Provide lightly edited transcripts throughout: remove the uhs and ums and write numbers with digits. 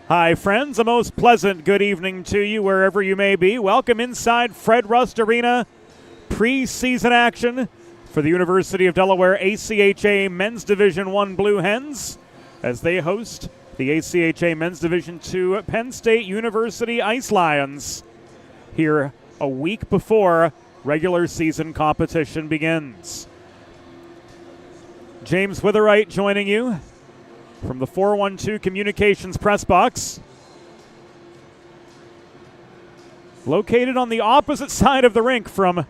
Hi, friends. A most pleasant good evening to you wherever you may be. Welcome inside Fred Rust Arena. Preseason action for the University of Delaware ACHA Men's Division I Blue Hens as they host the ACHA Men's Division II Penn State University Ice Lions here a week before regular season competition begins. James Witherite joining you from the 412 Communications press box. Located on the opposite side of the rink from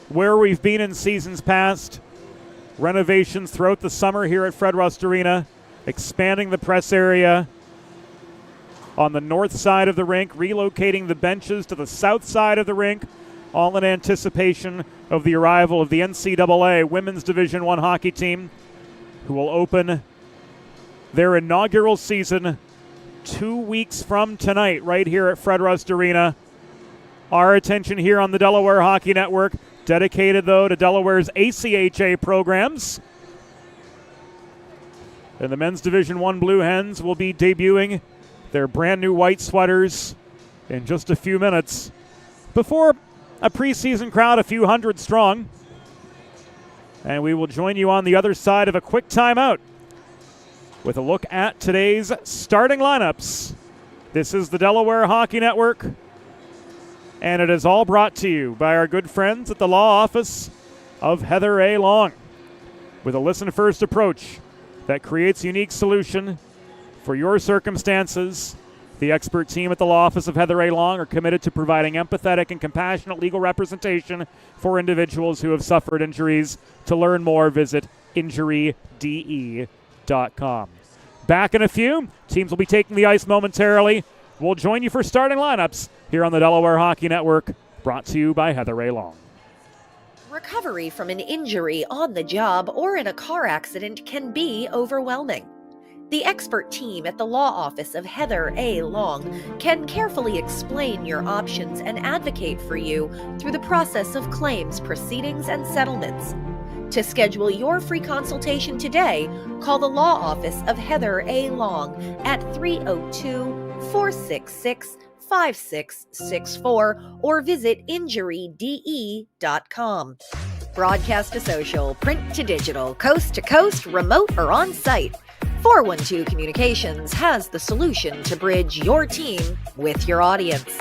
where we've been in seasons past. Renovations throughout the summer here at Fred Rust Arena, expanding the press area on the north side of the rink, relocating the benches to the south side of the rink, all in anticipation of the arrival of the NCAA Women's Division I hockey team, who will open their inaugural season 2 weeks from tonight right here at Fred Rust Arena. Our attention here on the Delaware Hockey Network, dedicated though to Delaware's ACHA programs. And the Men's Division I Blue Hens will be debuting their brand new white sweaters in just a few minutes before a preseason crowd a few hundred strong. And we will join you on the other side of a quick timeout with a look at today's starting lineups. This is the Delaware Hockey Network, and it is all brought to you by our good friends at the law office of Heather A. Long. With a listen-first approach that creates a unique solution for your circumstances, the expert team at the law office of Heather A. Long are committed to providing empathetic and compassionate legal representation for individuals who have suffered injuries. To learn more, visit injuryde.com. Back in a few. Teams will be taking the ice momentarily. We'll join you for starting lineups here on the Delaware Hockey Network, brought to you by Heather A. Long. Recovery from an injury on the job or in a car accident can be overwhelming. The expert team at the law office of Heather A. Long can carefully explain your options and advocate for you through the process of claims, proceedings, and settlements. To schedule your free consultation today, call the law office of Heather A. Long at 302-466-5664 or visit injuryde.com. Broadcast to social, print to digital, coast to coast, remote or on-site, 412 Communications has the solution to bridge your team with your audience.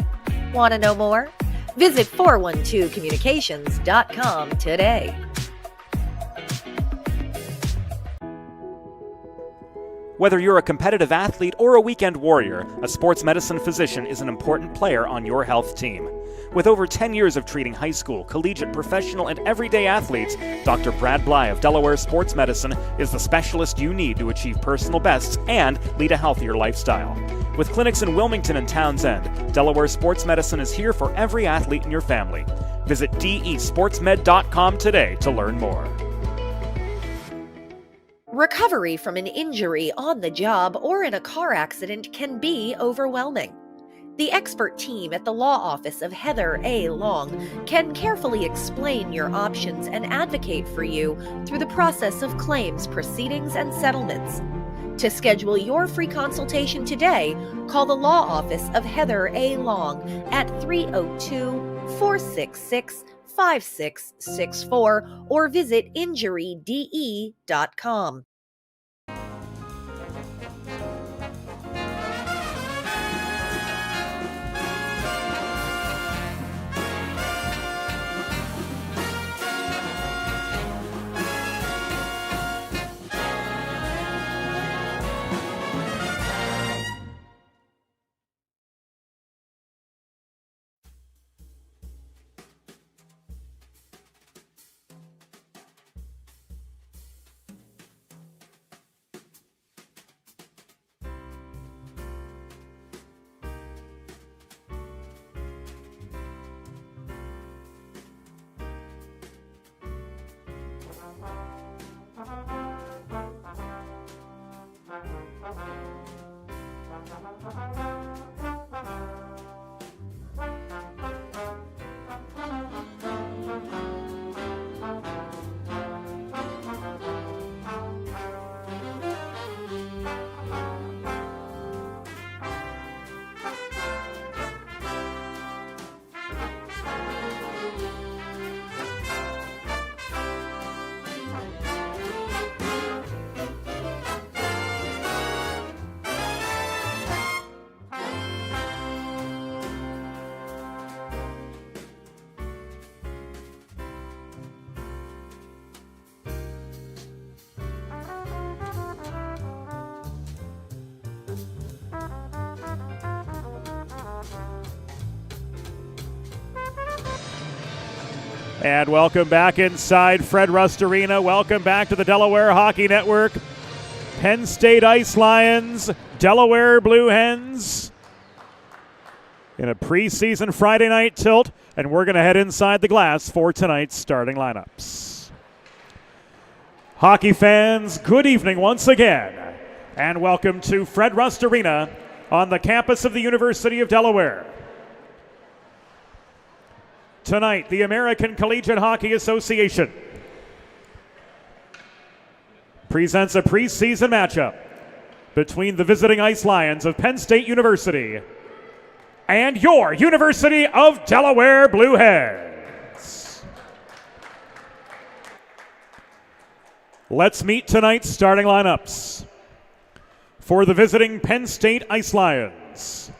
Want to know more? Visit 412communications.com today. Whether you're a competitive athlete or a weekend warrior, a sports medicine physician is an important player on your health team. With over 10 years of treating high school, collegiate, professional, and everyday athletes, Dr. Brad Bly of Delaware Sports Medicine is the specialist you need to achieve personal bests and lead a healthier lifestyle. With clinics in Wilmington and Townsend, Delaware Sports Medicine is here for every athlete in your family. Visit desportsmed.com today to learn more. Recovery from an injury on the job or in a car accident can be overwhelming. The expert team at the law office of Heather A. Long can carefully explain your options and advocate for you through the process of claims, proceedings, and settlements. To schedule your free consultation today, call the law office of Heather A. Long at 302-466-5664 or visit injuryde.com. And welcome back inside Fred Rust Arena. Welcome back to the Delaware Hockey Network. Penn State Ice Lions, Delaware Blue Hens in a preseason Friday night tilt. And we're going to head inside the glass for tonight's starting lineups. Hockey fans, good evening once again. And welcome to Fred Rust Arena on the campus of the University of Delaware. Tonight, the American Collegiate Hockey Association presents a preseason matchup between the visiting Ice Lions of Penn State University and your University of Delaware Blue Hens. Let's meet tonight's starting lineups. For the visiting Penn State Ice Lions,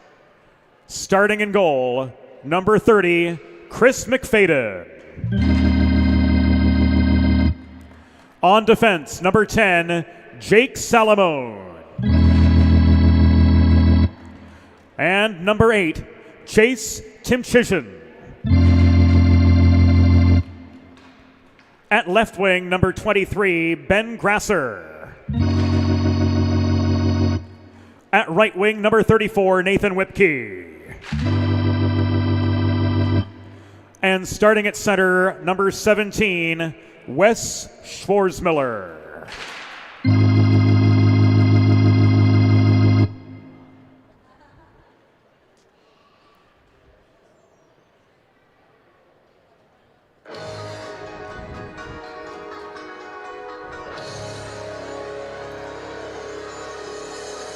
starting in goal, number 30, Chris McFadden. On defense, number 10, Jake Salamone. And number 8, Chase Timchishan. At left wing, number 23, Ben Grasser. At right wing, number 34, Nathan Whipkey. And starting at center, number 17, Wes Schwarzmiller.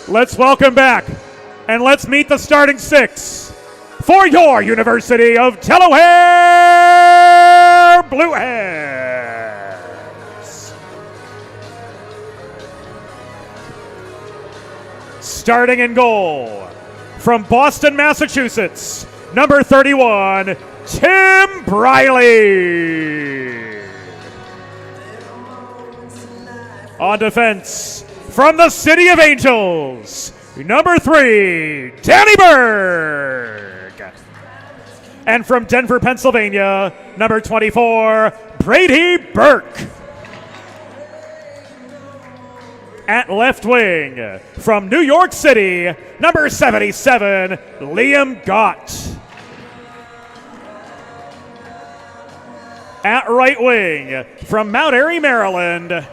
Let's welcome back and let's meet the starting six for your University of Delaware Blue Hens. Starting in goal from Boston, Massachusetts, number 31, Tim Briley. On defense, from the City of Angels, number 3, Danny Berg. And from Denver, Pennsylvania, number 24, Brady Burke. At left wing, from New York City, number 77, Liam Gott. At right wing, from Mount Airy, Maryland,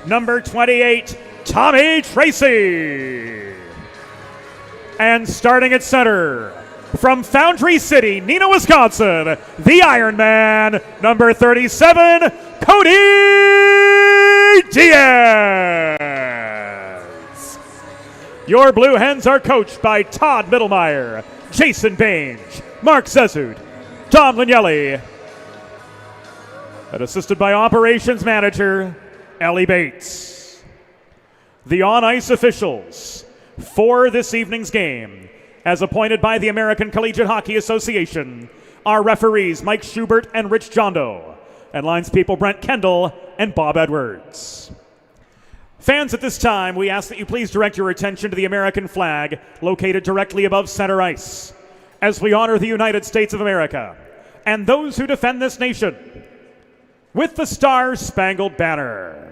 number 28, Tommy Tracy. And starting at center, from Foundry City, Neenah, Wisconsin, the Iron Man, number 37, Cody Diaz. Your Blue Hens are coached by Todd Middlemeyer, Jason Bainge, Mark Zezud, Tom Lignelli, and assisted by Operations Manager Ellie Bates. The on-ice officials for this evening's game, as appointed by the American Collegiate Hockey Association, are referees Mike Schubert and Rich Jondo, and linespeople Brent Kendall and Bob Edwards. Fans, at this time, we ask that you please direct your attention to the American flag located directly above center ice, as we honor the United States of America and those who defend this nation with the Star-Spangled Banner.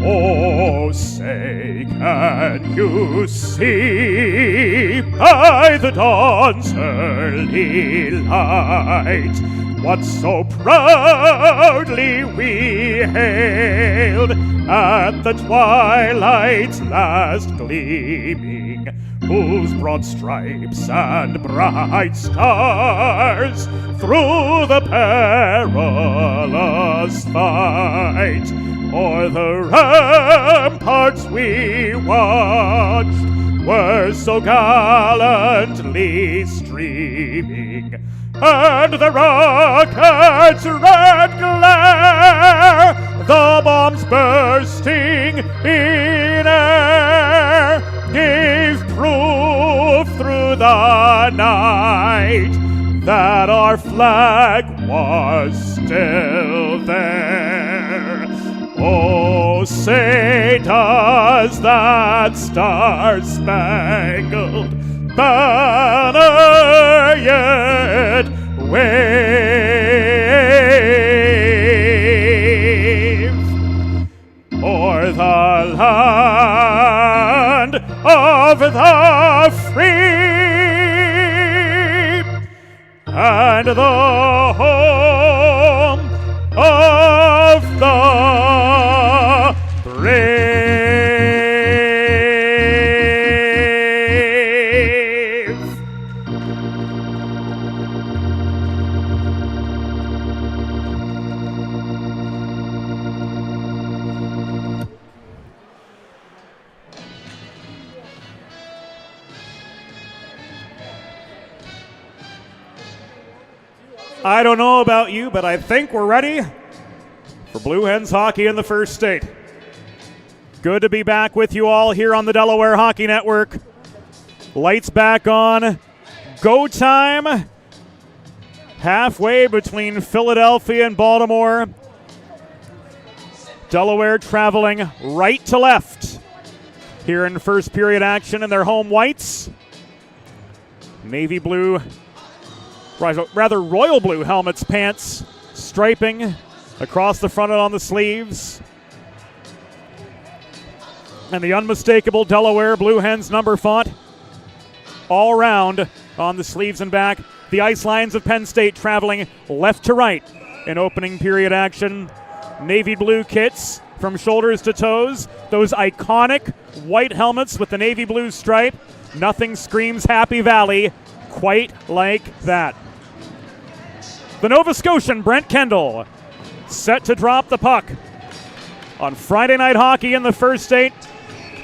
Oh, say, can you see by the dawn's early light what so proudly we hailed at the twilight's last gleaming, whose broad stripes and bright stars through the perilous fight o'er the ramparts we watched were so gallantly streaming, and the rocket's red glare, the bombs bursting in air, gave proof through the night that our flag was still there. Oh, Oh, say does that star-spangled banner yet wave o'er the land of the free and the home of the brave. I don't know about you, but I think we're ready for Blue Hens hockey in the First State. Good to be back with you all here on the Delaware Hockey Network. Lights back on. Go time. Halfway between Philadelphia and Baltimore. Delaware traveling right to left here in first period action in their home whites. Navy blue, rather royal blue helmets, pants, striping across the front and on the sleeves. And the unmistakable Delaware Blue Hens number font all around on the sleeves and back. The ice lines of Penn State traveling left to right in opening period action. Navy blue kits from shoulders to toes. Those iconic white helmets with the navy blue stripe. Nothing screams Happy Valley quite like that. The Nova Scotian Brent Kendall set to drop the puck. On Friday night hockey in the First State,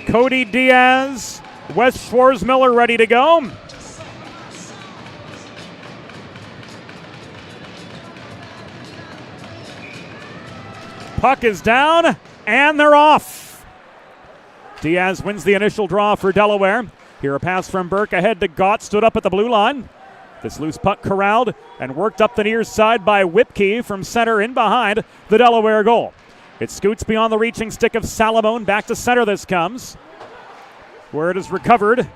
Cody Diaz, Wes Schwarzmiller ready to go. Puck is down, and they're off. Diaz wins the initial draw for Delaware. Here a pass from Burke ahead to Gott, stood up at the blue line. This loose puck corralled and worked up the near side by Whipkey from center in behind the Delaware goal. It scoots beyond the reaching stick of Salamone. Back to center this comes, where it is recovered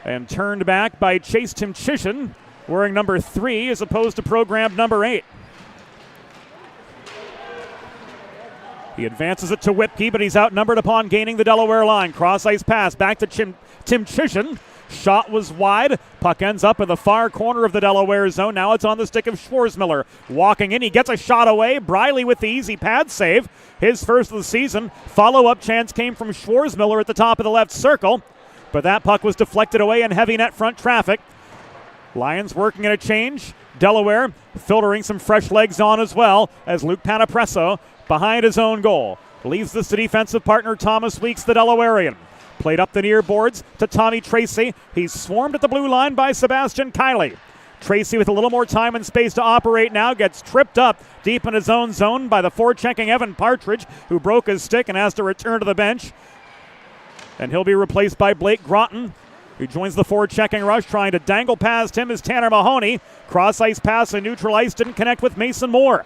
and turned back by Chase Timchishin, wearing number 3 as opposed to programmed number 8. He advances it to Whipkey, but he's outnumbered upon gaining the Delaware line. Cross-ice pass back to Timchishin. Shot was wide. Puck ends up in the far corner of the Delaware zone. Now it's on the stick of Schwarzmiller. Walking in, he gets a shot away. Briley with the easy pad save. His first of the season. Follow-up chance came from Schwarzmiller at the top of the left circle, but that puck was deflected away in heavy net front traffic. Lions working in a change. Delaware filtering some fresh legs on as well as Luke Panapresso behind his own goal. Leaves this to defensive partner Thomas Weeks, the Delawarean. Played up the near boards to Tommy Tracy. He's swarmed at the blue line by Sebastian Kiley. Tracy with a little more time and space to operate now gets tripped up deep in his own zone by the forechecking Evan Partridge, who broke his stick and has to return to the bench. And he'll be replaced by Blake Groton, who joins the forechecking rush. Trying to dangle past him is Tanner Mahoney. Cross-ice pass and neutral ice didn't connect with Mason Moore.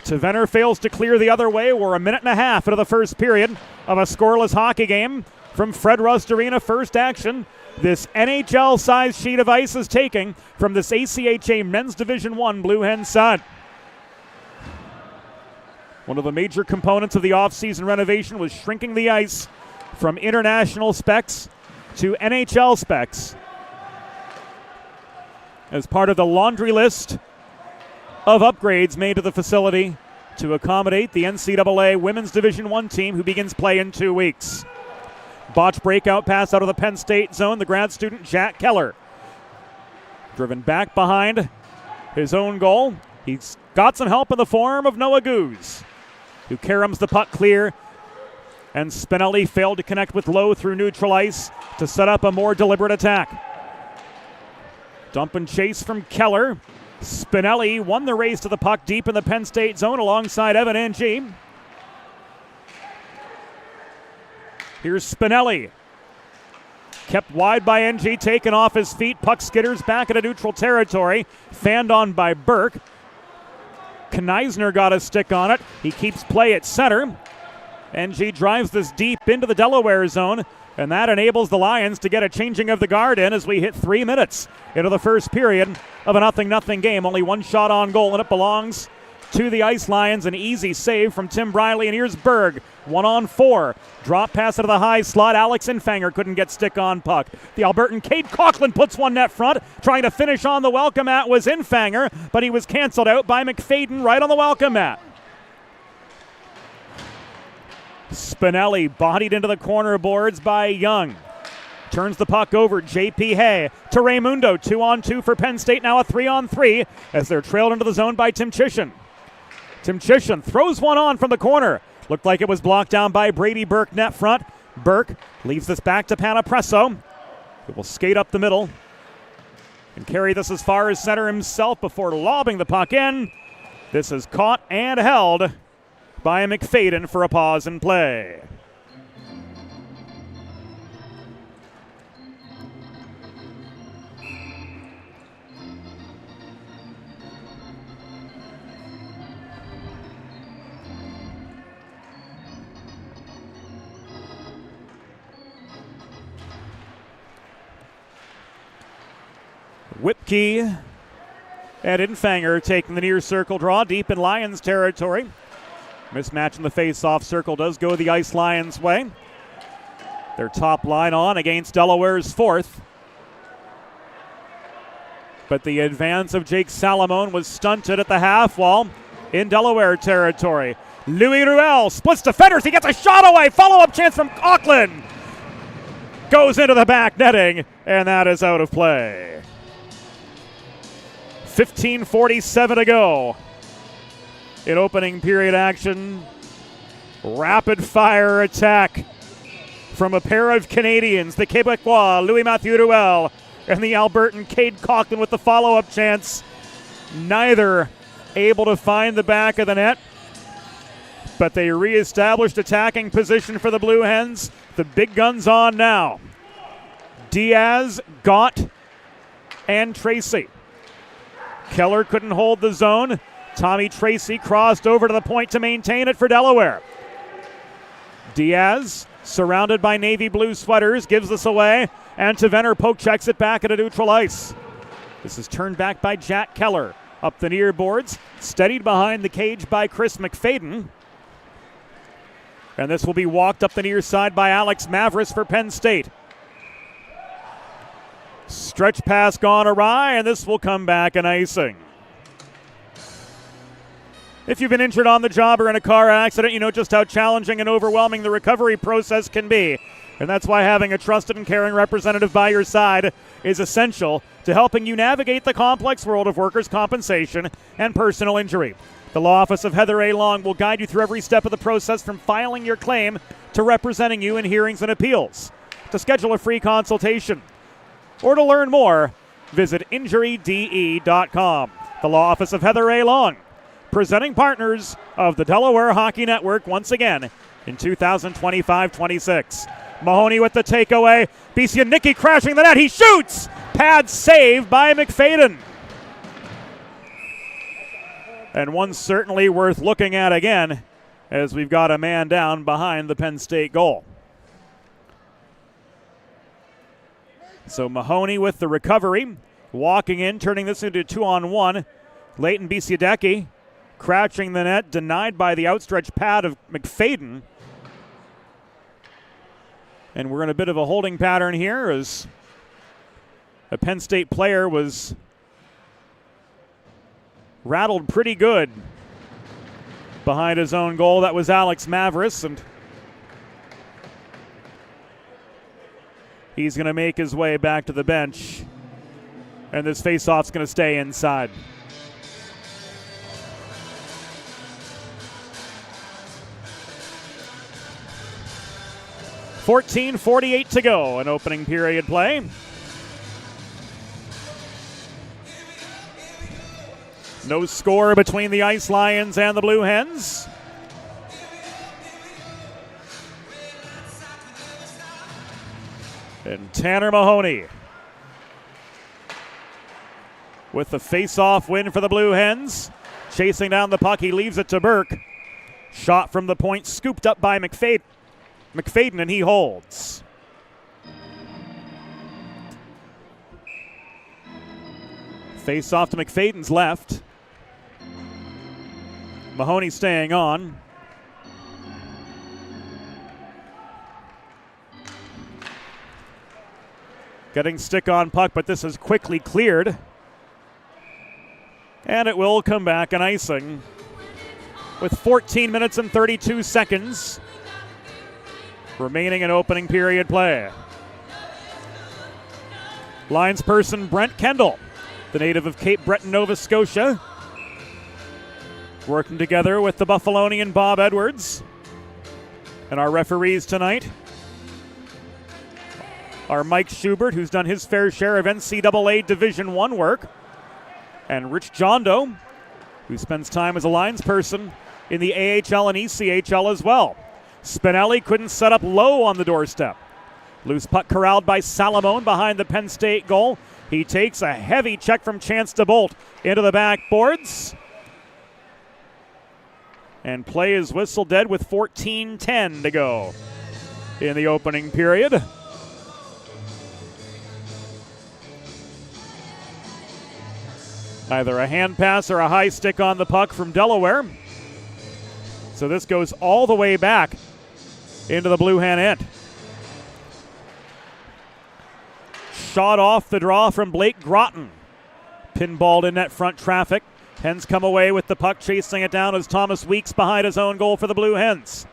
Tavener fails to clear the other way. We're a minute and a half into the first period of a scoreless hockey game from Fred Rust Arena. First action this NHL-sized sheet of ice is taking from this ACHA Men's Division I Blue Hen side. One of the major components of the offseason renovation was shrinking the ice from international specs to NHL specs as part of the laundry list of upgrades made to the facility to accommodate the NCAA Women's Division I team, who begins play in 2 weeks. Botch breakout pass out of the Penn State zone. The grad student Jack Keller driven back behind his own goal. He's got some help in the form of Noah Goose, who caroms the puck clear, and Spinelli failed to connect with Lowe through neutral ice to set up a more deliberate attack. Dump and chase from Keller. Spinelli won the race to the puck deep in the Penn State zone alongside Evan Ng. Here's Spinelli. Kept wide by Ng, taken off his feet. Puck skitters back into neutral territory. Fanned on by Burke. Kneisner got a stick on it. He keeps play at center. NG drives this deep into the Delaware zone, and that enables the Lions to get a changing of the guard in as we hit 3 minutes into the first period of a 0-0 game. Only one shot on goal, and it belongs to the Ice Lions. An easy save from Tim Briley, and here's Berg. 1-on-4. Drop pass into the high slot. Alex Infanger couldn't get stick on puck. The Albertan Cade Coughlin puts one net front. Trying to finish on the welcome mat was Infanger, but he was canceled out by McFadden right on the welcome mat. Spinelli bodied into the corner boards by Young. Turns the puck over. J.P. Hay to Raymundo. 2-on-2 for Penn State. Now a 3-on-3 as they're trailed into the zone by Tim Chisholm. Tim Chisholm throws one on from the corner. Looked like it was blocked down by Brady Burke net front. Burke leaves this back to Panapresso. It will skate up the middle and carry this as far as center himself before lobbing the puck in. This is caught and held by McFadden for a pause in play. Whipkey and Infanger taking the near circle draw deep in Lions territory. Mismatch in the face-off circle does go the Ice Lions' way. Their top line on against Delaware's fourth. But the advance of Jake Salamone was stunted at the half wall in Delaware territory. Louis Ruel splits defenders. He gets a shot away. Follow-up chance from Coughlin. Goes into the back netting, and that is out of play. 15:47 to go in opening period action. Rapid fire attack from a pair of Canadians, the Quebecois Louis-Mathieu Ruel and the Albertan Cade Coughlin with the follow-up chance. Neither able to find the back of the net, but they reestablished attacking position for the Blue Hens. The big guns on now. Diaz, Gott, and Tracy. Keller couldn't hold the zone. Tommy Tracy crossed over to the point to maintain it for Delaware. Diaz, surrounded by navy blue sweaters, gives this away, and Tavener poke checks it back at a neutral ice. This is turned back by Jack Keller. Up the near boards, steadied behind the cage by Chris McFadden. And this will be walked up the near side by Alex Mavris for Penn State. Stretch pass gone awry, and this will come back an icing. If you've been injured on the job or in a car accident, you know just how challenging and overwhelming the recovery process can be. And that's why having a trusted and caring representative by your side is essential to helping you navigate the complex world of workers' compensation and personal injury. The law office of Heather A. Long will guide you through every step of the process from filing your claim to representing you in hearings and appeals. To schedule a free consultation or to learn more, visit injuryde.com. The law office of Heather A. Long, presenting partners of the Delaware Hockey Network once again in 2025-26. Mahoney with the takeaway. Biesianicki crashing the net. He shoots! Pad save by McFadden. And one certainly worth looking at again as we've got a man down behind the Penn State goal. So Mahoney with the recovery. Walking in, turning this into a 2-on-1. Leighton Biesianicki crouching the net, denied by the outstretched pad of McFadden. And we're in a bit of a holding pattern here as a Penn State player was rattled pretty good behind his own goal. That was Alex Mavris, and he's going to make his way back to the bench. And this faceoff's going to stay inside. .48 to go in opening period play. No score between the Ice Lions and the Blue Hens. And Tanner Mahoney with the face-off win for the Blue Hens. chasing down the puck. He leaves it to Burke. Shot from the point, scooped up by McFadden, and he holds. Face off to McFadden's left. Mahoney staying on. Getting stick on puck, but this is quickly cleared. And it will come back an icing with 14 minutes and 32 seconds remaining in opening period play. Linesperson Brent Kendall, the native of Cape Breton, Nova Scotia, working together with the Buffalonian Bob Edwards. And our referees tonight are Mike Schubert, who's done his fair share of NCAA Division I work, and Rich Jondo, who spends time as a linesperson in the AHL and ECHL as well. Spinelli couldn't set up low on the doorstep. Loose puck corralled by Salamone behind the Penn State goal. He takes a heavy check from Chance DeBolt into the backboards. And play is whistle dead with 14:10 to go in the opening period. Either a hand pass or a high stick on the puck from Delaware. So this goes all the way back into the Blue Hen end. Shot off the draw from Blake Groton. Pinballed in net front traffic. Hens come away with the puck, chasing it down as Thomas Weeks behind his own goal for the Blue Hens.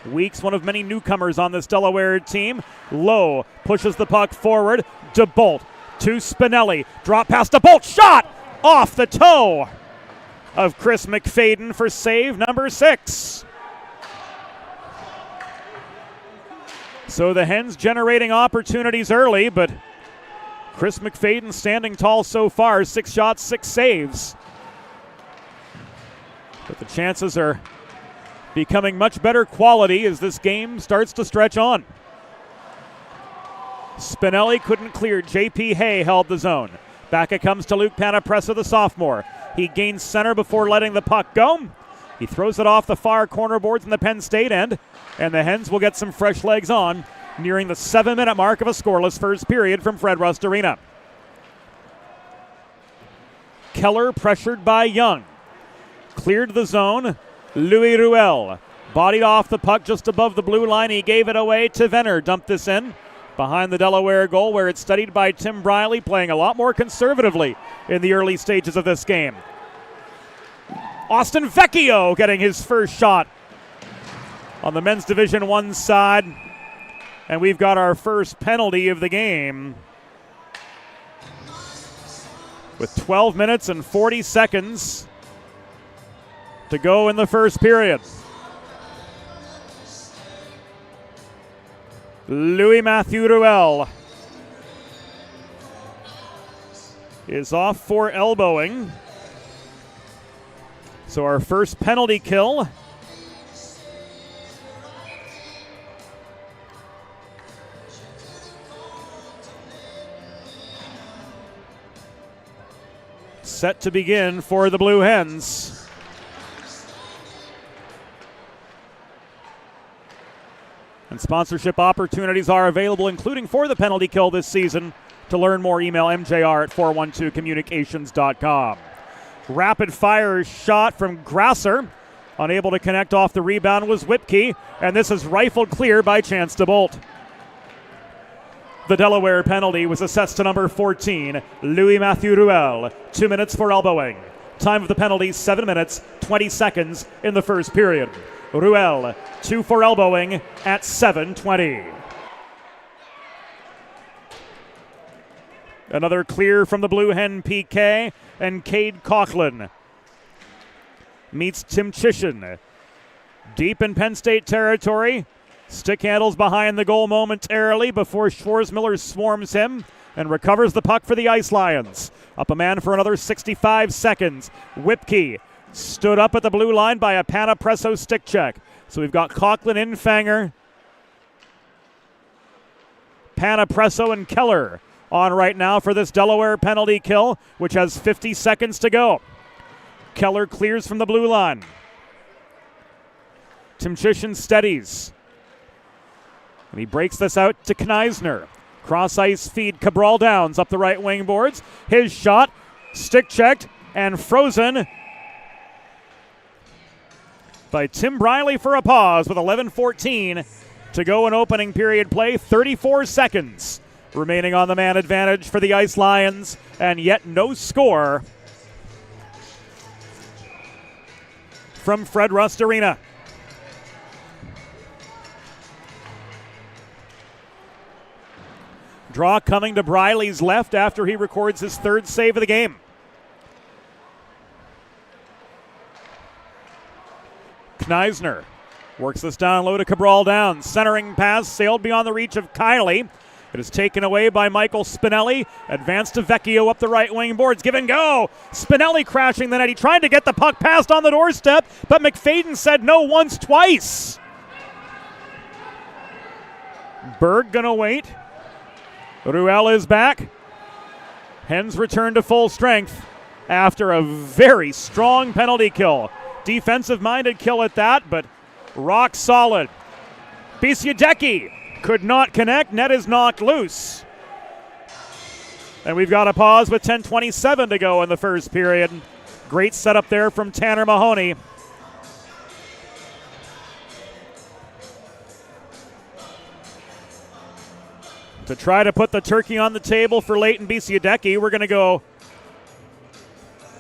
Weeks, one of many newcomers on this Delaware team. Low pushes the puck forward. DeBolt to Spinelli. Drop pass DeBolt. Shot off the toe of Chris McFadden for save number 6. So the Hens generating opportunities early, but Chris McFadden standing tall so far. 6 shots, 6 saves. But the chances are becoming much better quality as this game starts to stretch on. Spinelli couldn't clear. J.P. Hay held the zone. Back it comes to Luke Panapressa, the sophomore. He gains center before letting the puck go. He throws it off the far corner boards in the Penn State end, and the Hens will get some fresh legs on, nearing the 7-minute mark of a scoreless first period from Fred Rust Arena. Keller pressured by Young. Cleared the zone. Louis Ruel bodied off the puck just above the blue line. He gave it away to Venner. Dumped this in behind the Delaware goal, where it's studied by Tim Briley, playing a lot more conservatively in the early stages of this game. Austin Vecchio getting his first shot on the men's Division I side. And we've got our first penalty of the game. With 12 minutes and 40 seconds to go in the first period. Louis Matthew Ruel is off for elbowing. So our first penalty kill. Set to begin for the Blue Hens. And sponsorship opportunities are available, including for the penalty kill this season. To learn more, email mjr@412communications.com. Rapid fire shot from Grasser. Unable to connect off the rebound was Whipkey, and this is rifled clear by Chance DeBolt. The Delaware penalty was assessed to number 14, Louis Matthew Ruel. 2 minutes for elbowing. Time of the penalty, 7 minutes, 20 seconds in the first period. Ruel, 2 for elbowing at 7:20. Another clear from the Blue Hen PK, and Cade Coughlin meets Tim Chisholm. Deep in Penn State territory. Stick handles behind the goal momentarily before Schwarzmiller swarms him and recovers the puck for the Ice Lions. Up a man for another 65 seconds. Whipkey stood up at the blue line by a Panapresso stick check. So we've got Coughlin, Infanger, Panapresso, and Keller on right now for this Delaware penalty kill, which has 50 seconds to go. Keller clears from the blue line. Timchishin steadies. And he breaks this out to Kneisner. Cross ice feed, Cabral Downs up the right wing boards. His shot, stick checked and frozen by Tim Briley for a pause with 11:14 to go in opening period play. 34 seconds remaining on the man advantage for the Ice Lions, and yet no score from Fred Rust Arena. Draw coming to Briley's left after he records his third save of the game. Kneisner works this down low to Cabral Downs. Centering pass sailed beyond the reach of Kiley. It is taken away by Michael Spinelli. Advanced to Vecchio up the right wing boards. Give and go. Spinelli crashing the net. He tried to get the puck passed on the doorstep, but McFadden said no once, twice. Berg gonna wait. Ruel is back. Hens return to full strength after a very strong penalty kill. Defensive-minded kill at that, but rock solid. Bisiadecki could not connect. Net is knocked loose. And we've got a pause with 10:27 to go in the first period. Great setup there from Tanner Mahoney. To try to put the turkey on the table for Leighton Bisiadecki, we're going to go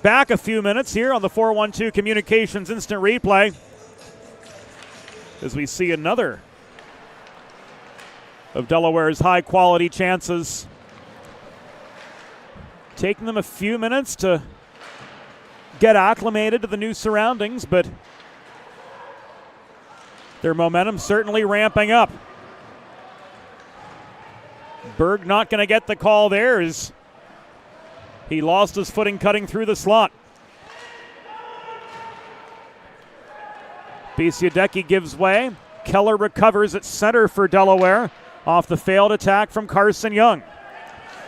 back a few minutes here on the 412 Communications Instant Replay as we see another of Delaware's high-quality chances. Taking them a few minutes to get acclimated to the new surroundings, but their momentum certainly ramping up. Berg not going to get the call there as he lost his footing cutting through the slot. Bisiadecki gives way. Keller recovers at center for Delaware off the failed attack from Carson Young.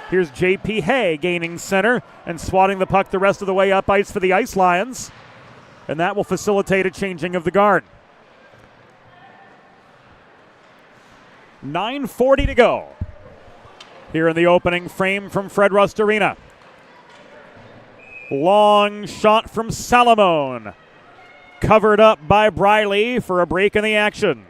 Here's J.P. Hay gaining center and swatting the puck the rest of the way up ice for the Ice Lions, and that will facilitate a changing of the guard. 9:40 to go here in the opening frame from Fred Rust Arena. Long shot from Salamone. Covered up by Briley for a break in the action.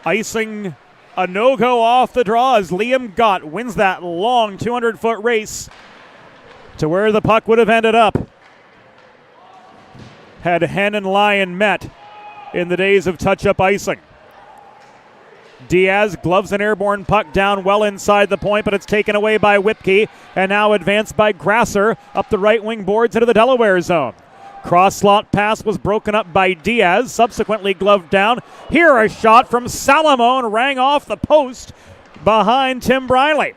Icing a no-go off the draw as Liam Gott wins that long 200-foot race to where the puck would have ended up had Hen and Lyon met in the days of touch-up icing. Diaz gloves an airborne puck down well inside the point, but it's taken away by Whipke, and now advanced by Grasser up the right wing boards into the Delaware zone. Cross slot pass was broken up by Diaz, subsequently gloved down. Here a shot from Salamone rang off the post behind Tim Briley.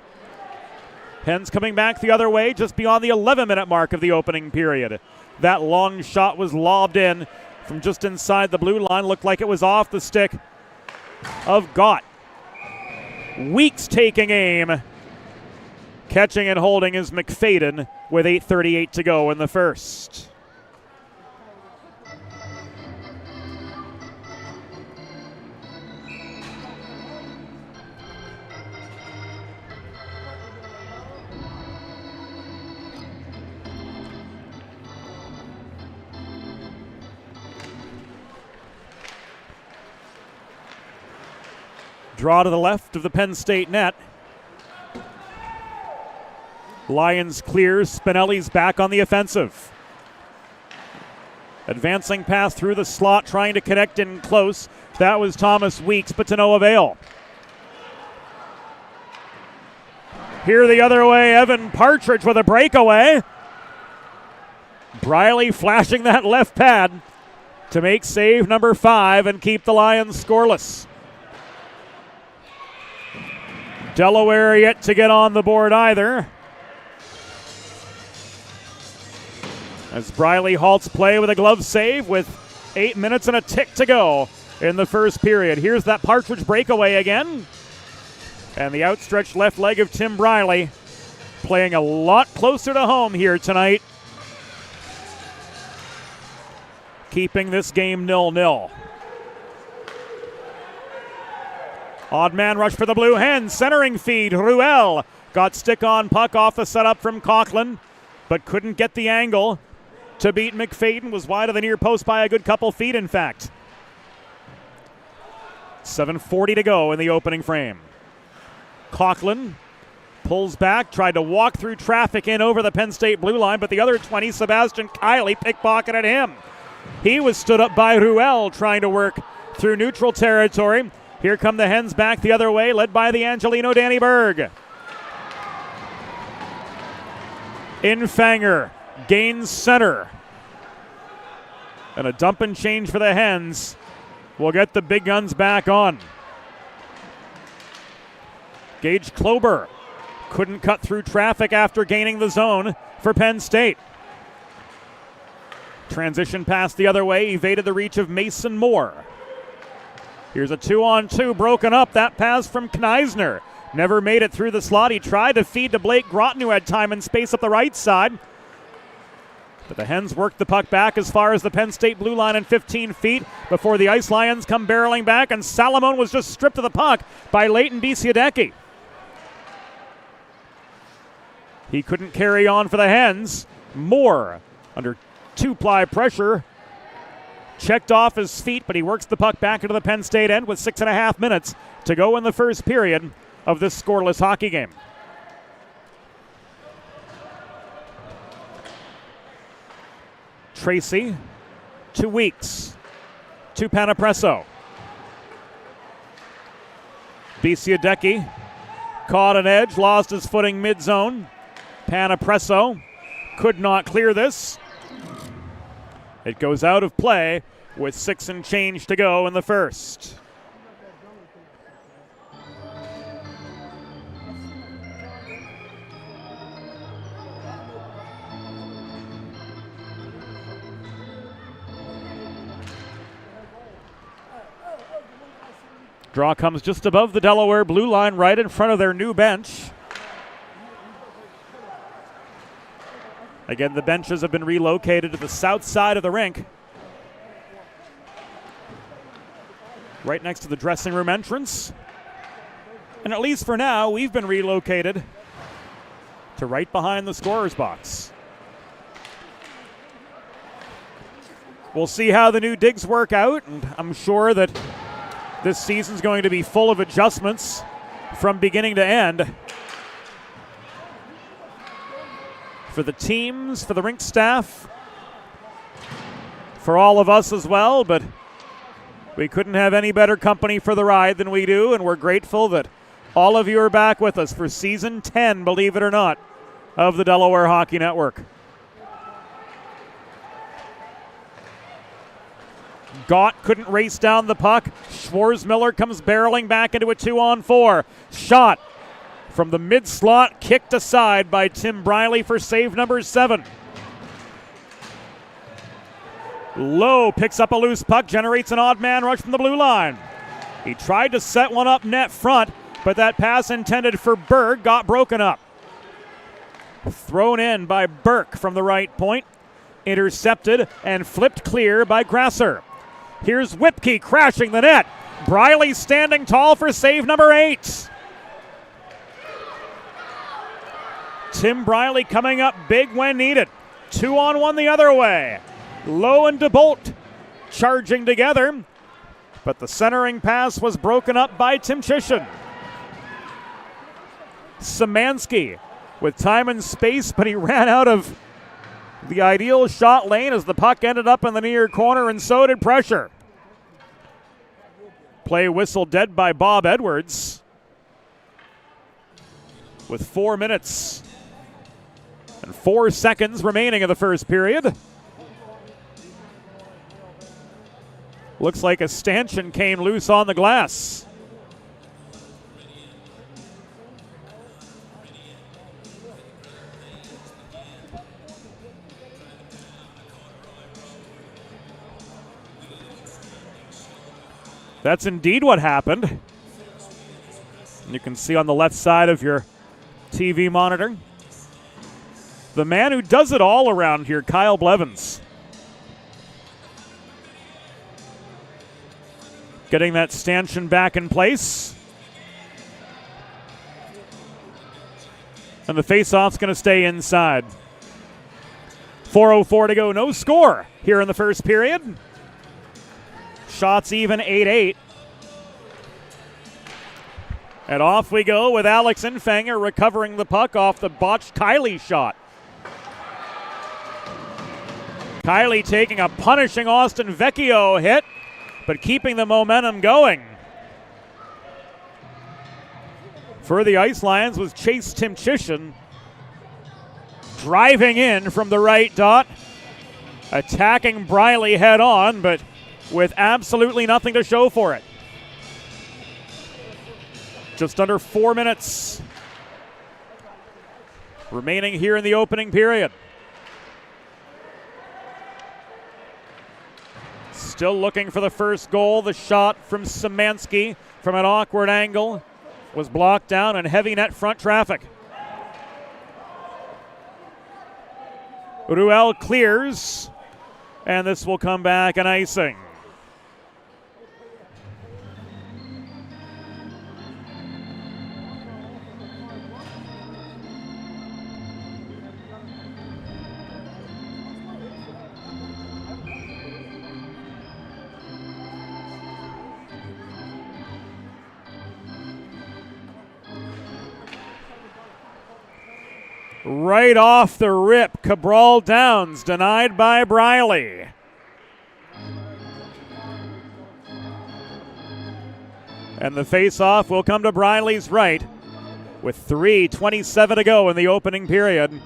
Hens coming back the other way just beyond the 11-minute mark of the opening period. That long shot was lobbed in from just inside the blue line. Looked like it was off the stick of Gott. Weeks taking aim. Catching and holding is McFadden with 8:38 to go in the first. Draw to the left of the Penn State net. Lions clears. Spinelli's back on the offensive. Advancing pass through the slot, trying to connect in close. That was Thomas Weeks, but to no avail. Here the other way, Evan Partridge with a breakaway. Briley flashing that left pad. to make save number 5 and keep the Lions scoreless. Delaware yet to get on the board either, as Briley halts play with a glove save with 8 minutes and a tick to go in the first period. Here's that Partridge breakaway again, and the outstretched left leg of Tim Briley playing a lot closer to home here tonight, keeping this game 0-0. Odd man rush for the Blue Hens. Centering feed. Ruel got stick on puck off the setup from Coughlin, but couldn't get the angle to beat McFadden. Was wide of the near post by a good couple feet, in fact. 7:40 to go in the opening frame. Coughlin pulls back, tried to walk through traffic in over the Penn State blue line, but the other 20, Sebastian Kiley, pickpocketed him. He was stood up by Ruel trying to work through neutral territory. Here come the Hens back the other way, led by the Angelino Danny Berg. Infanger gains center. And a dump and change for the Hens will get the big guns back on. Gage Klober couldn't cut through traffic after gaining the zone for Penn State. Transition pass the other way, evaded the reach of Mason Moore. Here's a 2-on-2 broken up. That pass from Kneisner never made it through the slot. He tried to feed to Blake Groton, who had time and space up the right side. But the Hens worked the puck back as far as the Penn State blue line in 15 feet before the Ice Lions come barreling back, and Salamone was just stripped of the puck by Leighton Bisiadecki. He couldn't carry on for the Hens. Moore, under two-ply pressure, checked off his feet, but he works the puck back into the Penn State end with 6.5 minutes to go in the first period of this scoreless hockey game. Tracy to Weeks to Panapresso. Bisiadecki caught an edge, lost his footing mid-zone. Panapresso could not clear this. It goes out of play with 6 and change to go in the first. Draw comes just above the Delaware blue line, right in front of their new bench. Again, the benches have been relocated to the south side of the rink, right next to the dressing room entrance. And at least for now, we've been relocated to right behind the scorer's box. We'll see how the new digs work out, and I'm sure that this season's going to be full of adjustments from beginning to end. For the teams, for the rink staff, for all of us as well, but we couldn't have any better company for the ride than we do, and we're grateful that all of you are back with us for season 10, believe it or not, of the Delaware Hockey Network. Gott couldn't race down the puck. Schwarzmiller comes barreling back into a 2-on-4. Shot from the mid-slot, kicked aside by Tim Briley for save number 7. Lowe picks up a loose puck, generates an odd man rush from the blue line. He tried to set one up net front, but that pass intended for Berg got broken up. Thrown in by Burke from the right point. Intercepted and flipped clear by Grasser. Here's Whipke crashing the net. Briley standing tall for save number 8. Tim Briley coming up big when needed. 2-on-1 the other way. Lowe and DeBolt charging together, but the centering pass was broken up by Tim Chisholm. Szymanski with time and space, but he ran out of the ideal shot lane as the puck ended up in the near corner, and so did pressure. Play whistled dead by Bob Edwards with 4 minutes and 4 seconds remaining in the first period. Looks like a stanchion came loose on the glass. That's indeed what happened. You can see on the left side of your TV monitor the man who does it all around here, Kyle Blevins. Getting that stanchion back in place. And the face-off's going to stay inside. 4:04 to go, no score here in the first period. Shots even, 8-8. And off we go with Alex Infanger recovering the puck off the botched Kylie shot. Kylie taking a punishing Austin Vecchio hit, but keeping the momentum going. For the Ice Lions was Chase Timchishin, driving in from the right dot, attacking Briley head on, but with absolutely nothing to show for it. Just under 4 minutes remaining here in the opening period. Still looking for the first goal. The shot from Szymanski from an awkward angle was blocked down and heavy net front traffic. Ruel clears, and this will come back an icing. Right off the rip, Cabral Downs denied by Briley. And the face-off will come to Briley's right with 3:27 to go in the opening period.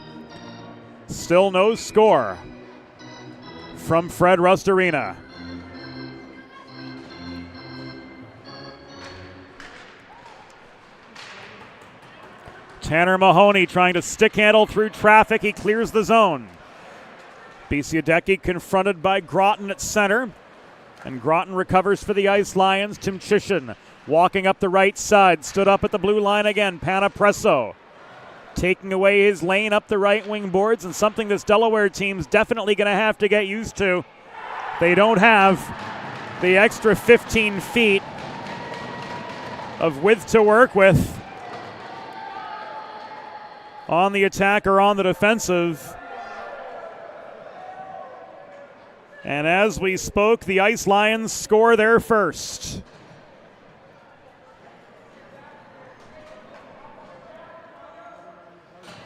Still no score from Fred Rust Arena. Tanner Mahoney trying to stick handle through traffic. He clears the zone. Bisiadecki confronted by Groton at center. And Groton recovers for the Ice Lions. Timchishin walking up the right side. Stood up at the blue line again. Panapresso taking away his lane up the right wing boards, and something this Delaware team's definitely going to have to get used to. They don't have the extra 15 feet of width to work with on the attack or on the defensive. And as we spoke, the Ice Lions score their first.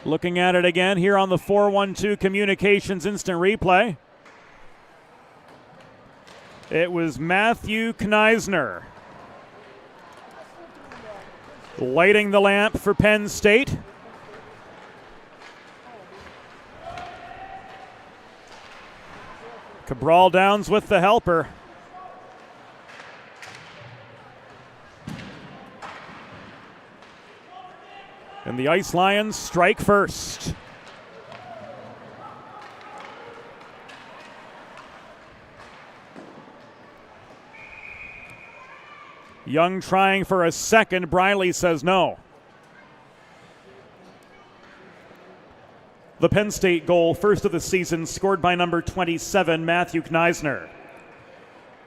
Looking at it again here on the 412 Communications Instant Replay. It was Matthew Kneisner lighting the lamp for Penn State. Cabral Downs with the helper. And the Ice Lions strike first. Young trying for a second. Briley says no. The Penn State goal, first of the season, scored by number 27, Matthew Kneisner.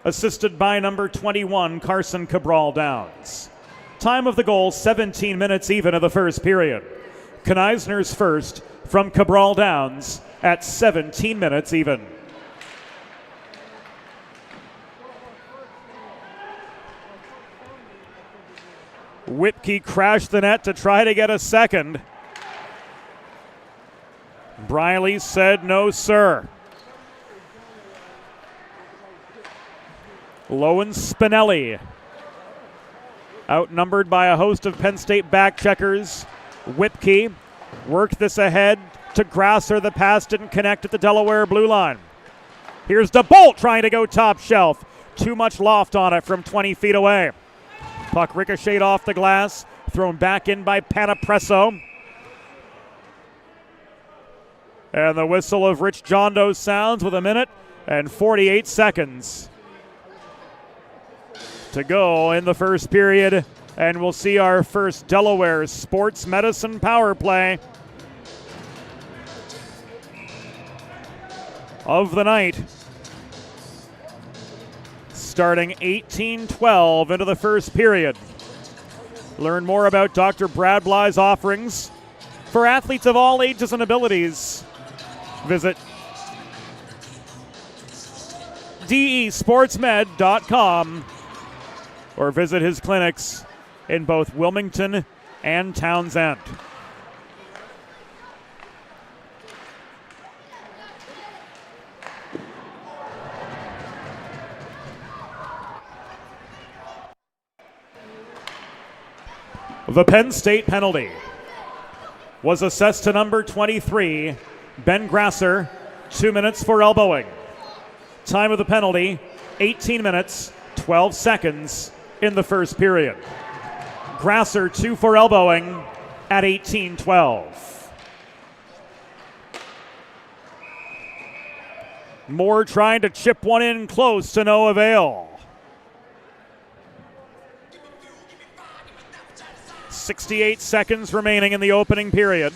Assisted by number 21, Carson Cabral Downs. Time of the goal, 17 minutes even of the first period. Kneisner's first from Cabral Downs at 17 minutes even. Whipke crashed the net to try to get a second. Briley said no, sir. Lowen Spinelli, outnumbered by a host of Penn State back checkers. Whipke worked this ahead to Grasser. The pass didn't connect at the Delaware blue line. Here's DeBolt trying to go top shelf. Too much loft on it from 20 feet away. Puck ricocheted off the glass, thrown back in by Panapresso. And the whistle of Rich Jondo sounds with 1:48 to go in the first period. And we'll see our first Delaware Sports Medicine power play of the night. Starting 18-12 into the first period. Learn more about Dr. Brad Bly's offerings for athletes of all ages and abilities. Visit desportsmed.com or visit his clinics in both Wilmington and Townsend. The Penn State penalty was assessed to number 23, Ben Grasser, 2 minutes for elbowing. Time of the penalty, 18 minutes, 12 seconds in the first period. Grasser 2 for elbowing at 18-12. Moore trying to chip one in close to no avail. 68 seconds remaining in the opening period.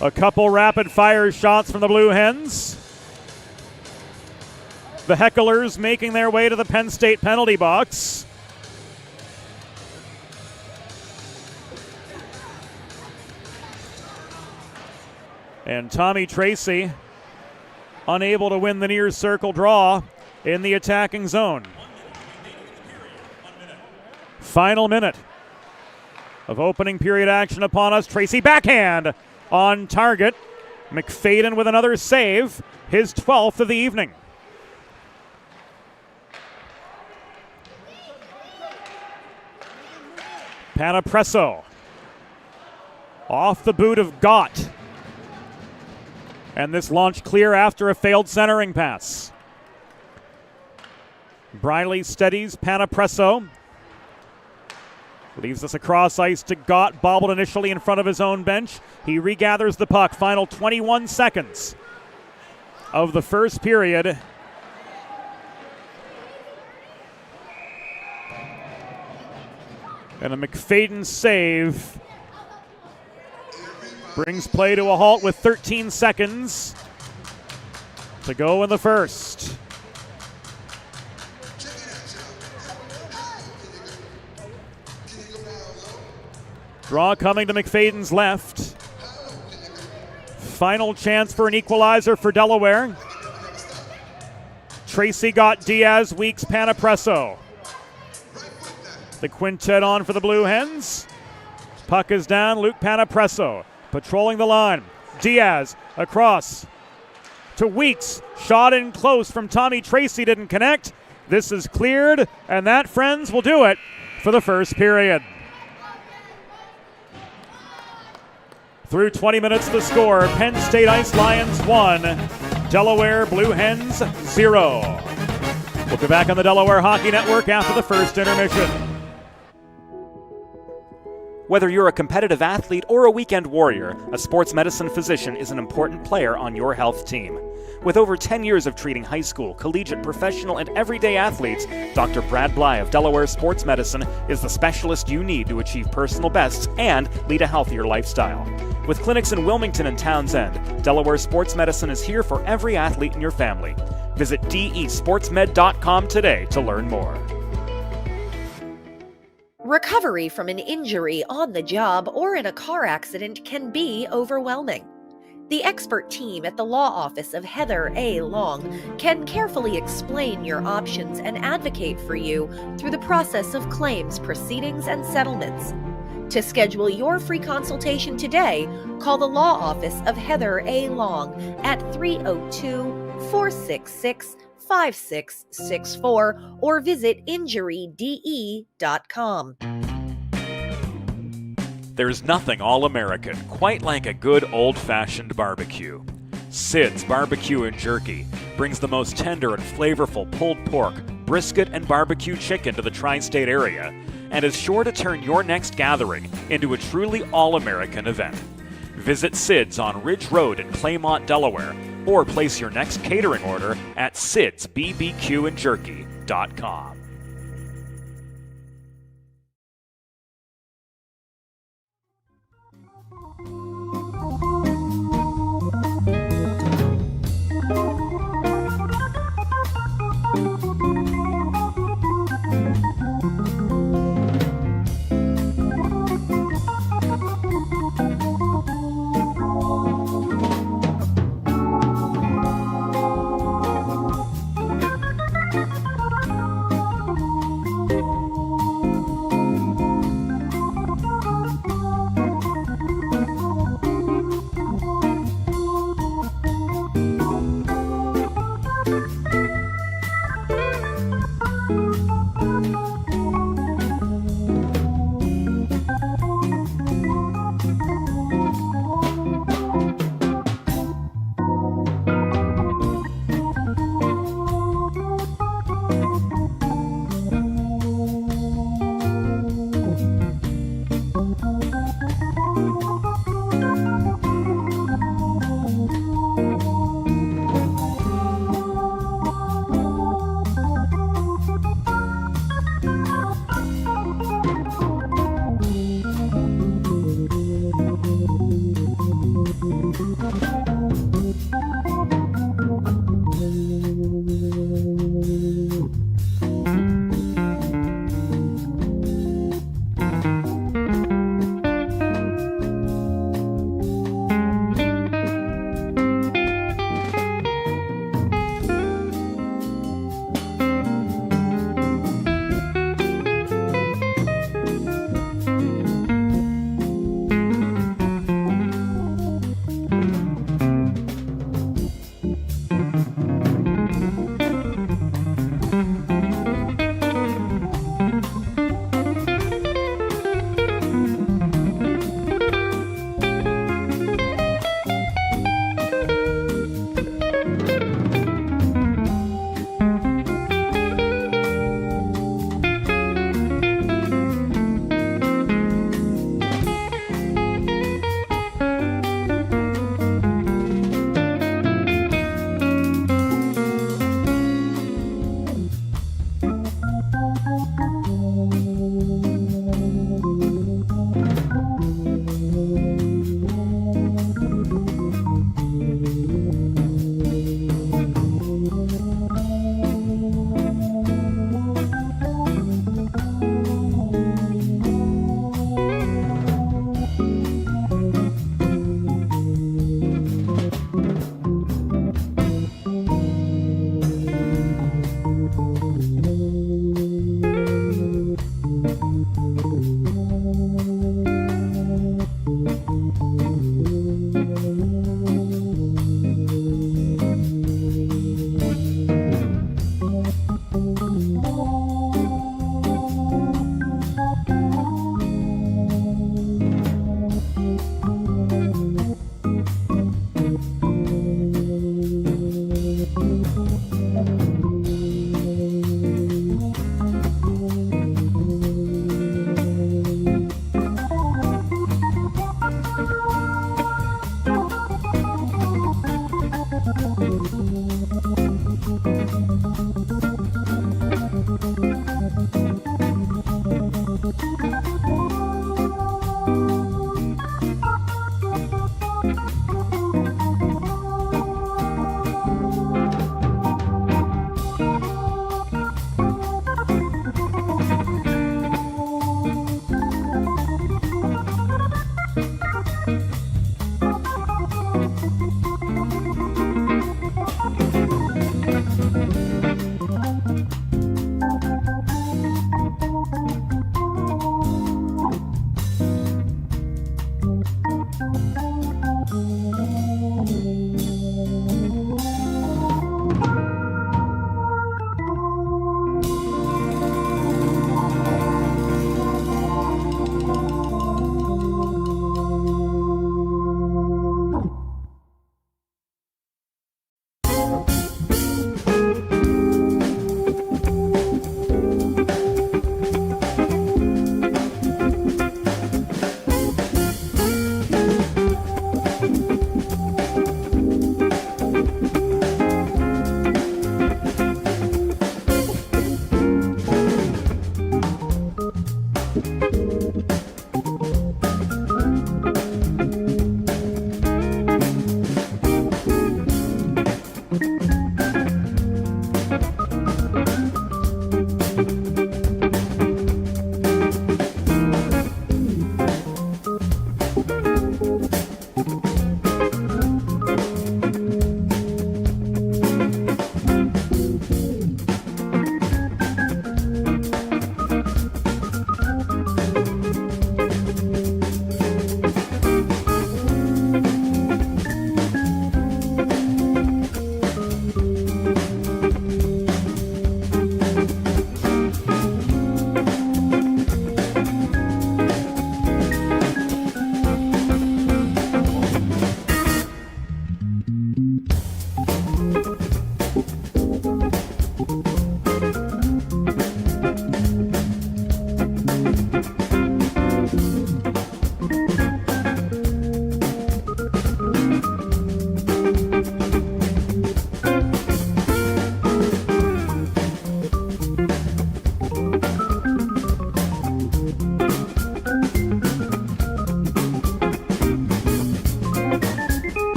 A couple rapid fire shots from the Blue Hens. The hecklers making their way to the Penn State penalty box. And Tommy Tracy unable to win the near circle draw in the attacking zone. Final minute of opening period action upon us. Tracy backhand on target. McFadden with another save, his 12th of the evening. Panapresso off the boot of Gott. And this launch clear after a failed centering pass. Briley steadies Panapresso. Leaves us across ice to Gott, bobbled initially in front of his own bench. He regathers the puck. Final 21 seconds of the first period. And a McFadden save brings play to a halt with 13 seconds to go in the first. Draw coming to McFadden's left. Final chance for an equalizer for Delaware. Tracy got Diaz, Weeks, Panapresso. The quintet on for the Blue Hens. Puck is down, Luke Panapresso patrolling the line. Diaz across to Weeks. Shot in close from Tommy Tracy, didn't connect. This is cleared, and that, friends, will do it for the first period. Through 20 minutes, the score, Penn State Ice Lions 1, Delaware Blue Hens 0. We'll be back on the Delaware Hockey Network after the first intermission. Whether you're a competitive athlete or a weekend warrior, a sports medicine physician is an important player on your health team. With over 10 years of treating high school, collegiate, professional, and everyday athletes, Dr. Brad Bly of Delaware Sports Medicine is the specialist you need to achieve personal bests and lead a healthier lifestyle. With clinics in Wilmington and Townsend, Delaware Sports Medicine is here for every athlete in your family. Visit desportsmed.com today to learn more. Recovery from an injury on the job or in a car accident can be overwhelming. The expert team at the law office of Heather A. Long can carefully explain your options and advocate for you through the process of claims, proceedings, and settlements. To schedule your free consultation today, call the law office of Heather A. Long at 302-466-5664 or visit injuryde.com. There's nothing all-American quite like a good old-fashioned barbecue. Sid's Barbecue and Jerky brings the most tender and flavorful pulled pork, brisket, and barbecue chicken to the tri-state area and is sure to turn your next gathering into a truly all-American event. Visit Sid's on Ridge Road in Claymont, Delaware, or place your next catering order at sidsbbqandjerky.com.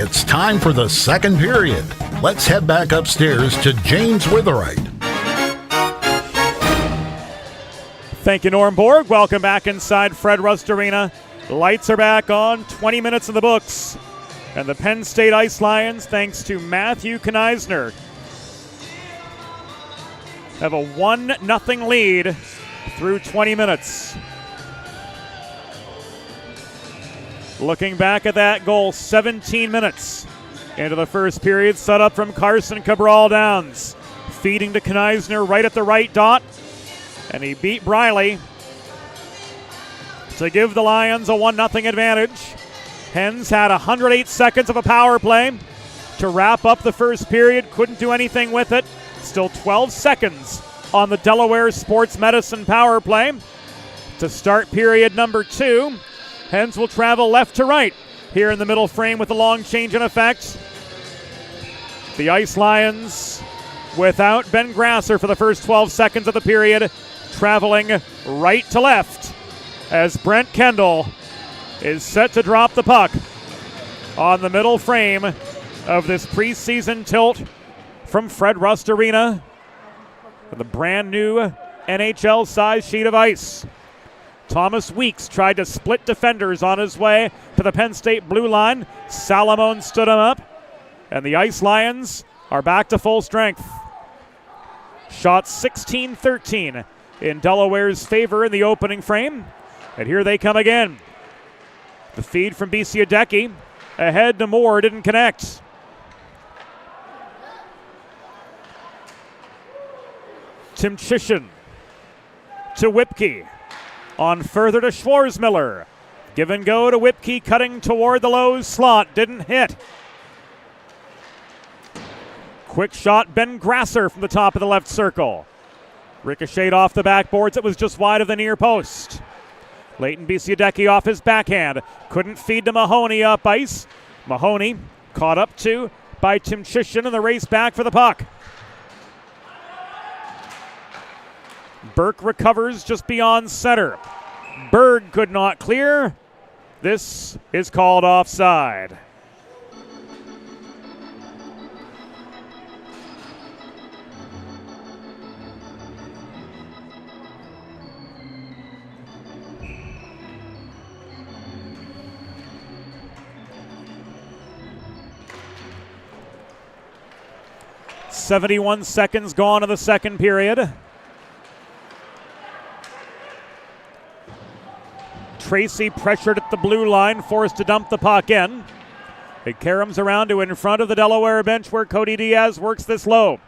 It's time for the second period. Let's head back upstairs to James Witherite. Thank you, Norm Borg. Welcome back inside Fred Rust Arena. Lights are back on, 20 minutes in the books. And the Penn State Ice Lions, thanks to Matthew Kneisner, have a 1-0 lead through 20 minutes. Looking back at that goal, 17 minutes into the first period, set up from Carson Cabral Downs. Feeding to Kneisner right at the right dot. And he beat Briley to give the Lions a 1-0 advantage. Hens had 108 seconds of a power play to wrap up the first period. Couldn't do anything with it. Still 12 seconds on the Delaware Sports Medicine power play to start period number 2. Hens will travel left to right here in the middle frame with the long change in effect. The Ice Lions without Ben Grasser for the first 12 seconds of the period, traveling right to left as Brent Kendall is set to drop the puck on the middle frame of this preseason tilt from Fred Rust Arena with a brand new NHL-sized sheet of ice. Thomas Weeks tried to split defenders on his way to the Penn State blue line. Salamone stood him up, and the Ice Lions are back to full strength. Shot 16-13 in Delaware's favor in the opening frame, and here they come again. The feed from Bisiadeki ahead to Moore, didn't connect. Timchishin to Whipke. On further to Schwarzmiller. Give and go to Whipke, cutting toward the low slot. Didn't hit. Quick shot, Ben Grasser from the top of the left circle. Ricocheted off the backboards. It was just wide of the near post. Leighton Bisiadeki off his backhand. Couldn't feed to Mahoney up ice. Mahoney caught up to by Timchishin in the race back for the puck. Burke recovers just beyond center. Berg could not clear. This is called offside. .71 seconds gone in the second period. Tracy pressured at the blue line, forced to dump the puck in. It caroms around to in front of the Delaware bench where Cody Diaz works this low.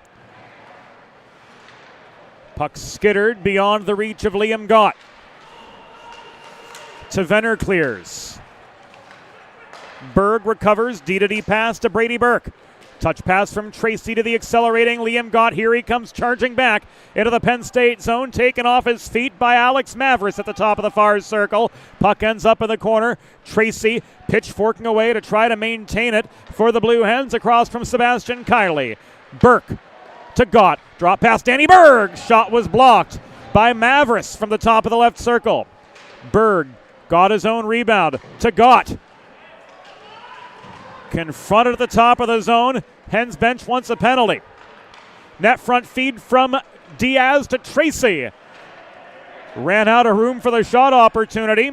Puck skittered beyond the reach of Liam Gott. Tavener clears. Berg recovers, D-to-D pass to Brady Burke. Touch pass from Tracy to the accelerating Liam Gott. Here he comes charging back into the Penn State zone, taken off his feet by Alex Mavris at the top of the far circle. Puck ends up in the corner. Tracy pitchforking away to try to maintain it for the Blue Hens across from Sebastian Kiley. Burke to Gott. Drop past Danny Berg. Shot was blocked by Mavris from the top of the left circle. Berg got his own rebound to Gott. Confronted at the top of the zone. Hens bench wants a penalty. Net front feed from Diaz to Tracy. Ran out of room for the shot opportunity.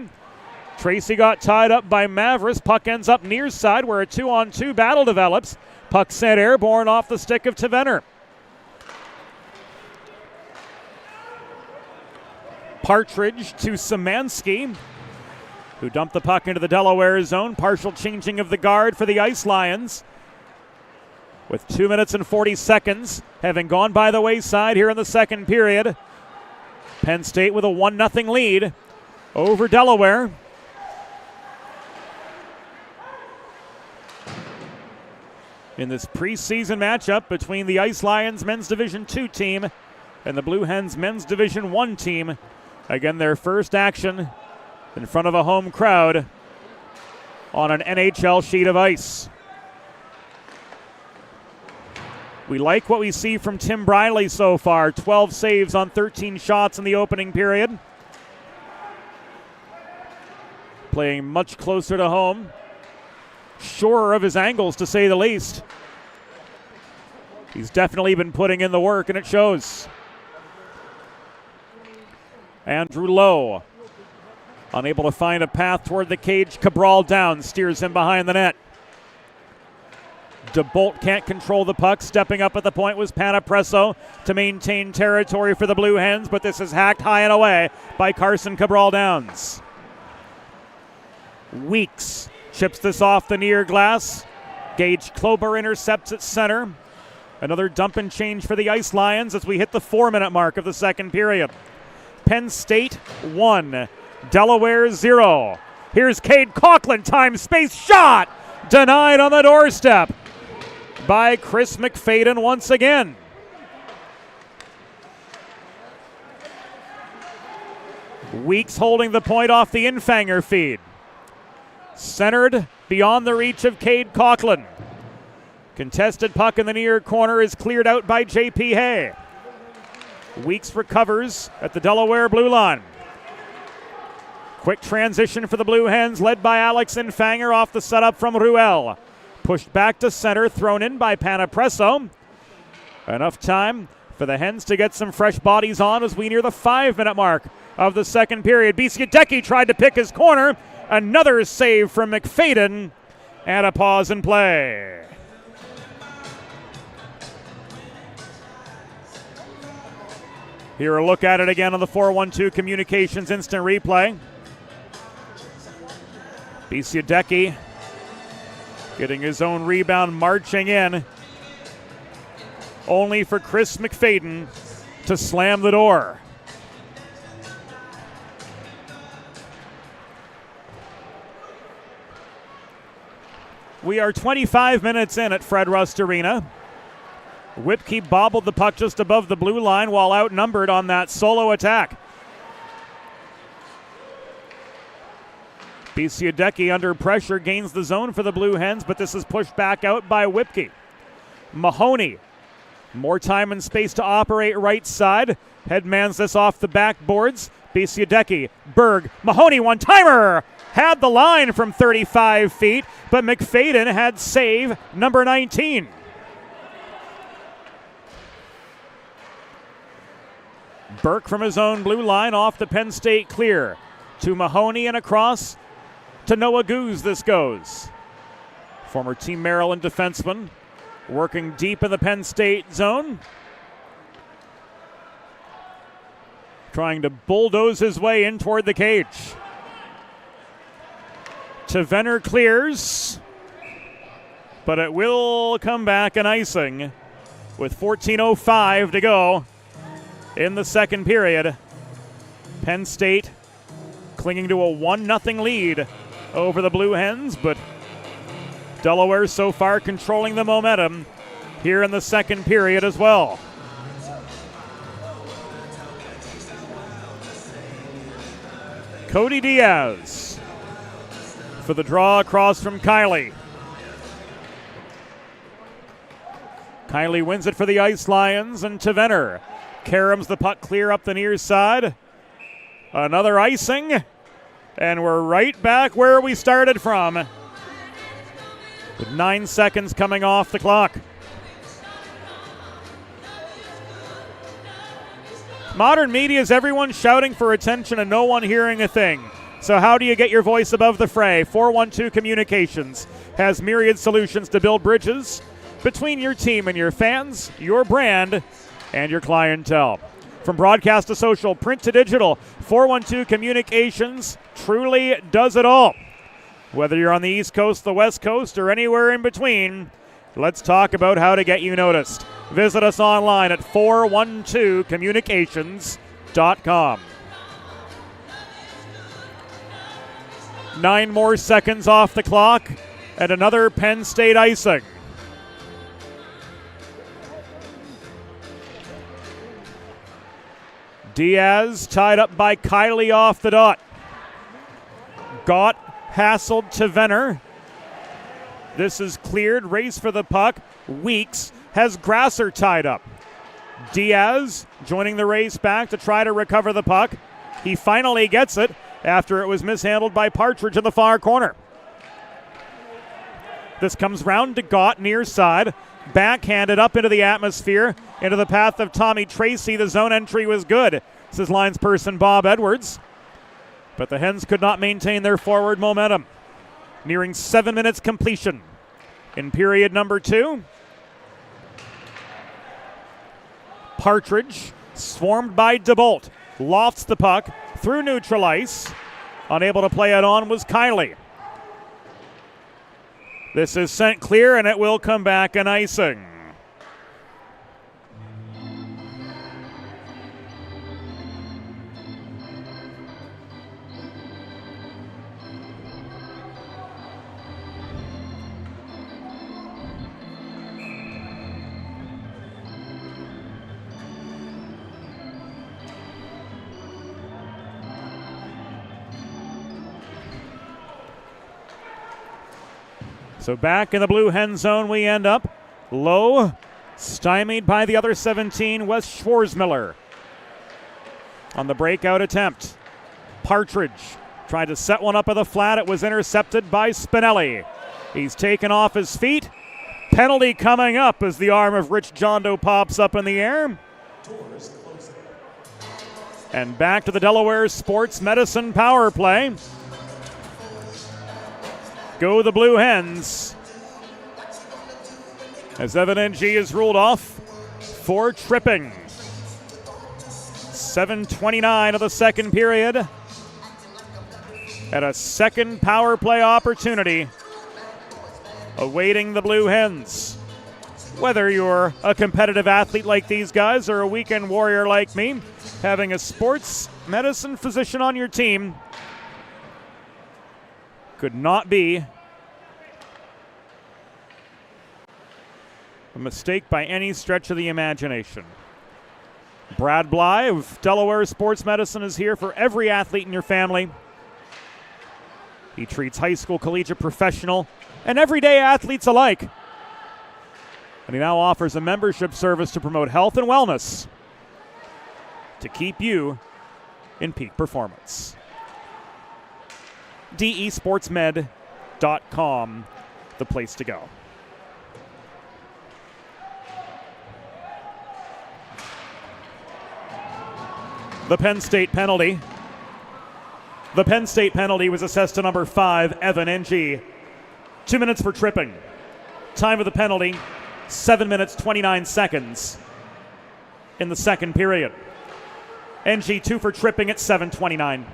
Tracy got tied up by Mavris. Puck ends up near side where a 2-on-2 battle develops. Puck sent airborne off the stick of Tavener. Partridge to Szymanski, who dumped the puck into the Delaware zone. Partial changing of the guard for the Ice Lions, with 2 minutes and 40 seconds having gone by the wayside here in the second period. Penn State with a 1-0 lead over Delaware. In this preseason matchup between the Ice Lions men's Division II team and the Blue Hens men's Division I team. Again, their first action in front of a home crowd on an NHL sheet of ice. We like what we see from Tim Briley so far. 12 saves on 13 shots in the opening period. Playing much closer to home. sure of his angles, to say the least. He's definitely been putting in the work, and it shows. Andrew Lowe, unable to find a path toward the cage. Cabral down, steers him behind the net. DeBolt can't control the puck. Stepping up at the point was Panapresso to maintain territory for the Blue Hens, but this is hacked high and away by Carson Cabral Downs. Weeks chips this off the near glass. Gage Klober intercepts at center. Another dump and change for the Ice Lions as we hit the 4-minute mark of the second period. Penn State 1, Delaware 0. Here's Cade Coughlin, time, space, shot! Denied on the doorstep by Chris McFadden once again. Weeks holding the point off the Infanger feed. Centered beyond the reach of Cade Coughlin. Contested puck in the near corner is cleared out by J.P. Hay. Weeks recovers at the Delaware blue line. Quick transition for the Blue Hens, led by Alex Infanger off the setup from Ruel. Pushed back to center, thrown in by Panapresso. Enough time for the Hens to get some fresh bodies on as we near the 5-minute mark of the second period. Biesiadecki tried to pick his corner. Another save from McFadden, and a pause in play. Here a look at it again on the 4-1-2 Communications instant replay. Biesiadecki getting his own rebound, marching in, only for Chris McFadden to slam the door. We are 25 minutes in at Fred Rust Arena. Whipkey bobbled the puck just above the blue line while outnumbered on that solo attack. Biesiadecki under pressure gains the zone for the Blue Hens, but this is pushed back out by Whipkey. Mahoney, more time and space to operate right side. Headmans this off the backboards. Biesiadecki, Berg, Mahoney, one-timer! Had the line from 35 feet, but McFadden had save number 19. Burke from his own blue line off the Penn State clear. To Mahoney and across to Noah Goose this goes. Former Team Maryland defenseman working deep in the Penn State zone. Trying to bulldoze his way in toward the cage. Tavener clears, but it will come back an icing with 14:05 to go in the second period. Penn State clinging to a 1-0 lead over the Blue Hens, but Delaware so far controlling the momentum here in the second period as well. Cody Diaz for the draw across from Kiley. Kiley wins it for the Ice Lions, and Tavener caroms the puck clear up the near side. Another icing, and we're right back where we started from, with 9 seconds coming off the clock. Modern media is everyone shouting for attention and no one hearing a thing. So how do you get your voice above the fray? 412 Communications has myriad solutions to build bridges between your team and your fans, your brand, and your clientele. From broadcast to social, print to digital, 412 Communications truly does it all. Whether you're on the East Coast, the West Coast, or anywhere in between, let's talk about how to get you noticed. Visit us online at 412communications.com. 9 more seconds off the clock, and another Penn State icing. Diaz tied up by Kiley off the dot. Gott hassled Tavener. This is cleared. Race for the puck. Weeks has Grasser tied up. Diaz joining the race back to try to recover the puck. He finally gets it after it was mishandled by Partridge in the far corner. This comes round to Gott, near side. Backhanded up into the atmosphere, into the path of Tommy Tracy. The zone entry was good, says linesperson Bob Edwards. But the Hens could not maintain their forward momentum. Nearing 7 minutes completion in period number 2. Partridge, swarmed by DeBolt, lofts the puck through neutral ice. Unable to play it on was Kiley. This is sent clear, and it will come back an icing. So back in the blue hen zone we end up. Low, stymied by the other 17, Wes Schwarzmiller. On the breakout attempt, Partridge tried to set one up at the flat. It was intercepted by Spinelli. He's taken off his feet. Penalty coming up as the arm of Rich Jondo pops up in the air. And back to the Delaware Sports Medicine power play. Go the Blue Hens. As Evan Ng is ruled off for tripping. 7:29 of the second period. At a second power play opportunity awaiting the Blue Hens. Whether you're a competitive athlete like these guys or a weekend warrior like me, having a sports medicine physician on your team could not be a mistake by any stretch of the imagination. Brad Bly of Delaware Sports Medicine is here for every athlete in your family. He treats high school, collegiate, professional, and everyday athletes alike. And he now offers a membership service to promote health and wellness to keep you in peak performance. desportsmed.com, the place to go. The Penn State penalty. The Penn State penalty was assessed to number 5, Evan Ng. 2 minutes for tripping. Time of the penalty, 7 minutes, 29 seconds in the second period. Ng 2 for tripping at 7:29.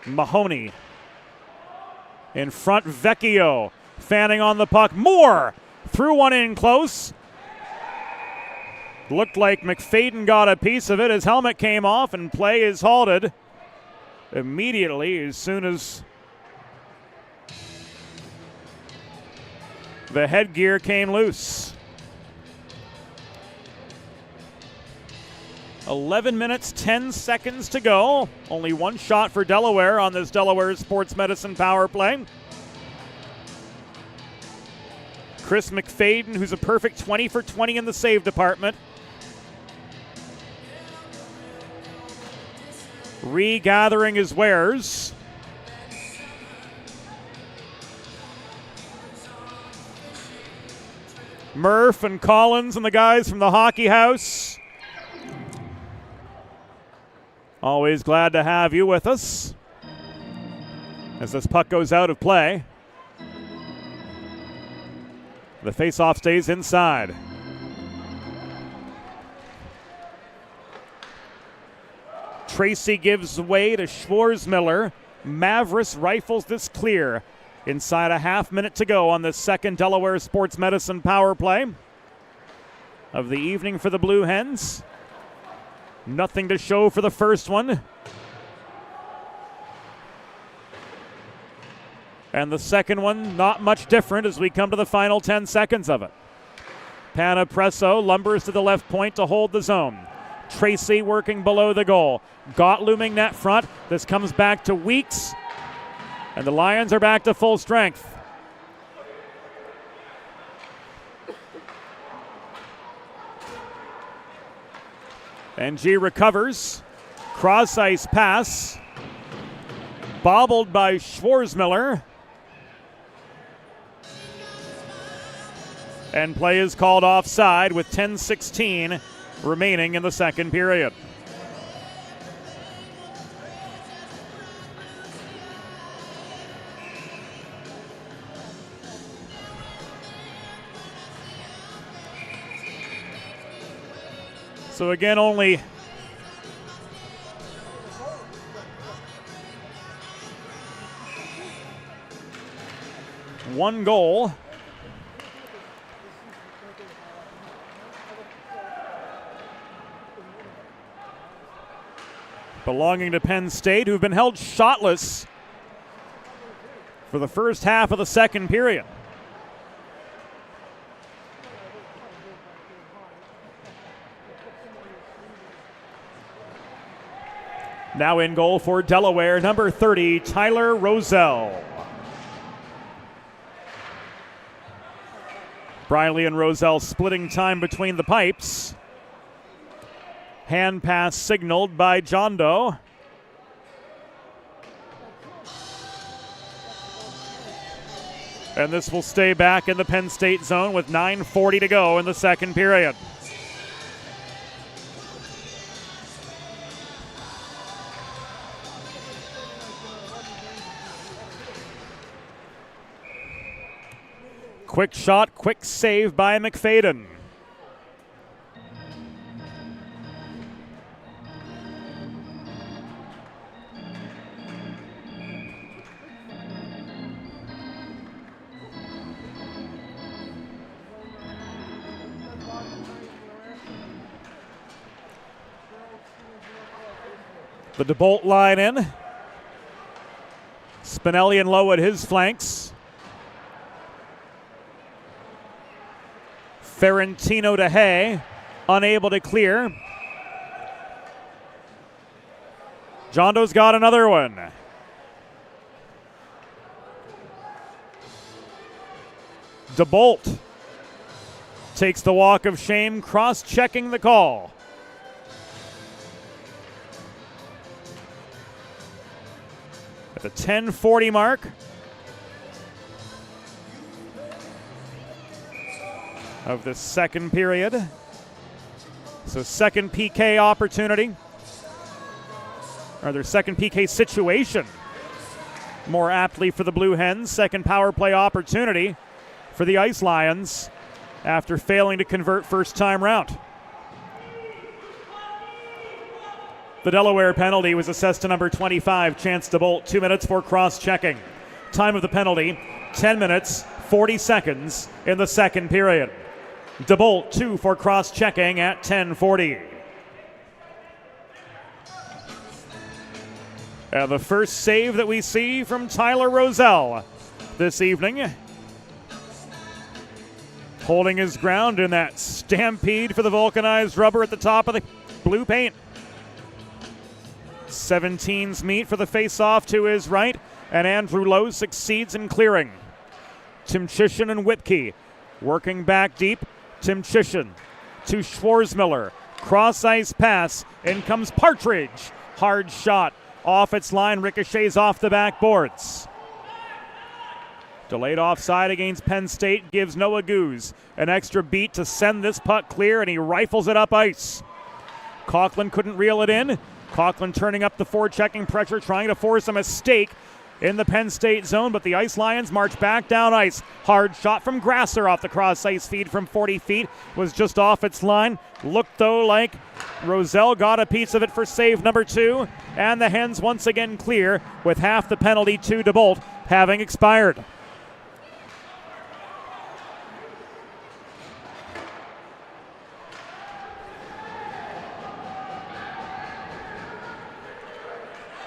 Mahoney in front, Vecchio fanning on the puck. Moore threw one in close. Looked like McFadden got a piece of it. His helmet came off and play is halted immediately as soon as the headgear came loose. 11 minutes, 10 seconds to go. Only one shot for Delaware on this Delaware Sports Medicine power play. Chris McFadden, who's a perfect 20 for 20 in the save department. Regathering his wares. Murph and Collins and the guys from the hockey house. Always glad to have you with us as this puck goes out of play. The faceoff stays inside. Tracy gives way to Schwarzmiller. Mavris rifles this clear. Inside a half minute to go on the second Delaware Sports Medicine power play of the evening for the Blue Hens. Nothing to show for the first one. And the second one, not much different as we come to the final 10 seconds of it. Panapresso lumbers to the left point to hold the zone. Tracy working below the goal. Gott looming net front. This comes back to Weeks. And the Lions are back to full strength. NG recovers. Cross ice pass. Bobbled by Schwarzmiller. And play is called offside with 10:16 remaining in the second period. So again, only one goal. Belonging to Penn State, who've been held shotless for the first half of the second period. Now in goal for Delaware, number 30, Tyler Rozelle. Briley and Rozelle splitting time between the pipes. Hand pass signaled by John Doe. And this will stay back in the Penn State zone with 9:40 to go in the second period. Quick shot, quick save by McFadden. The DeBolt line in. Spinelli and Lowe at his flanks. Ferentino to Hay, unable to clear. John Doe's got another one. DeBolt takes the walk of shame, cross-checking the call. At the 10:40 mark, of the second period. So second PK opportunity, or their second PK situation, more aptly for the Blue Hens. Second power play opportunity for the Ice Lions after failing to convert first time round. The Delaware penalty was assessed to number 25, Chance DeBolt, 2 minutes for cross-checking. Time of the penalty, 10 minutes, 40 seconds in the second period. DeBolt, 2 for cross-checking at 10:40. And the first save that we see from Tyler Rozelle this evening. Holding his ground in that stampede for the vulcanized rubber at the top of the blue paint. 17's meet for the face-off to his right, and Andrew Lowe succeeds in clearing. Timchishin and Whipkey working back deep. Timchishin to Schwarzmiller. Cross-ice pass. In comes Partridge. Hard shot. Off its line. Ricochets off the backboards. Delayed offside against Penn State gives Noah Goose an extra beat to send this puck clear, and he rifles it up ice. Coughlin couldn't reel it in. Coughlin turning up the forechecking pressure, trying to force a mistake in the Penn State zone, but the Ice Lions march back down ice. Hard shot from Grasser off the cross-ice feed from 40 feet. Was just off its line. Looked, though, like Rozelle got a piece of it for save number 2. And the Hens once again clear with half the penalty to DeBolt having expired.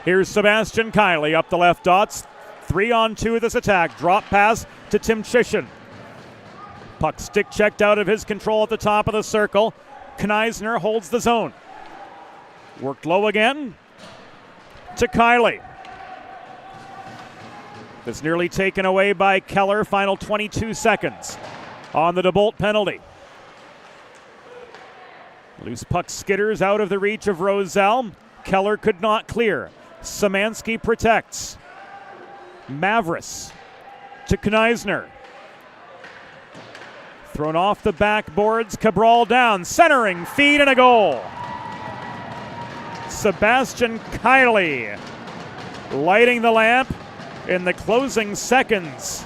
Here's Sebastian Kiley up the left dots. 3-on-2 this attack. Drop pass to Timchishin. Puck stick checked out of his control at the top of the circle. Kneisner holds the zone. Worked low again to Kiley. That's nearly taken away by Keller. Final 22 seconds on the DeBolt penalty. Loose puck skitters out of the reach of Roselle. Keller could not clear. Szymanski protects. Mavris to Kneisner. Thrown off the backboards. Cabral down. Centering. Feed and a goal. Sebastian Kiley lighting the lamp in the closing seconds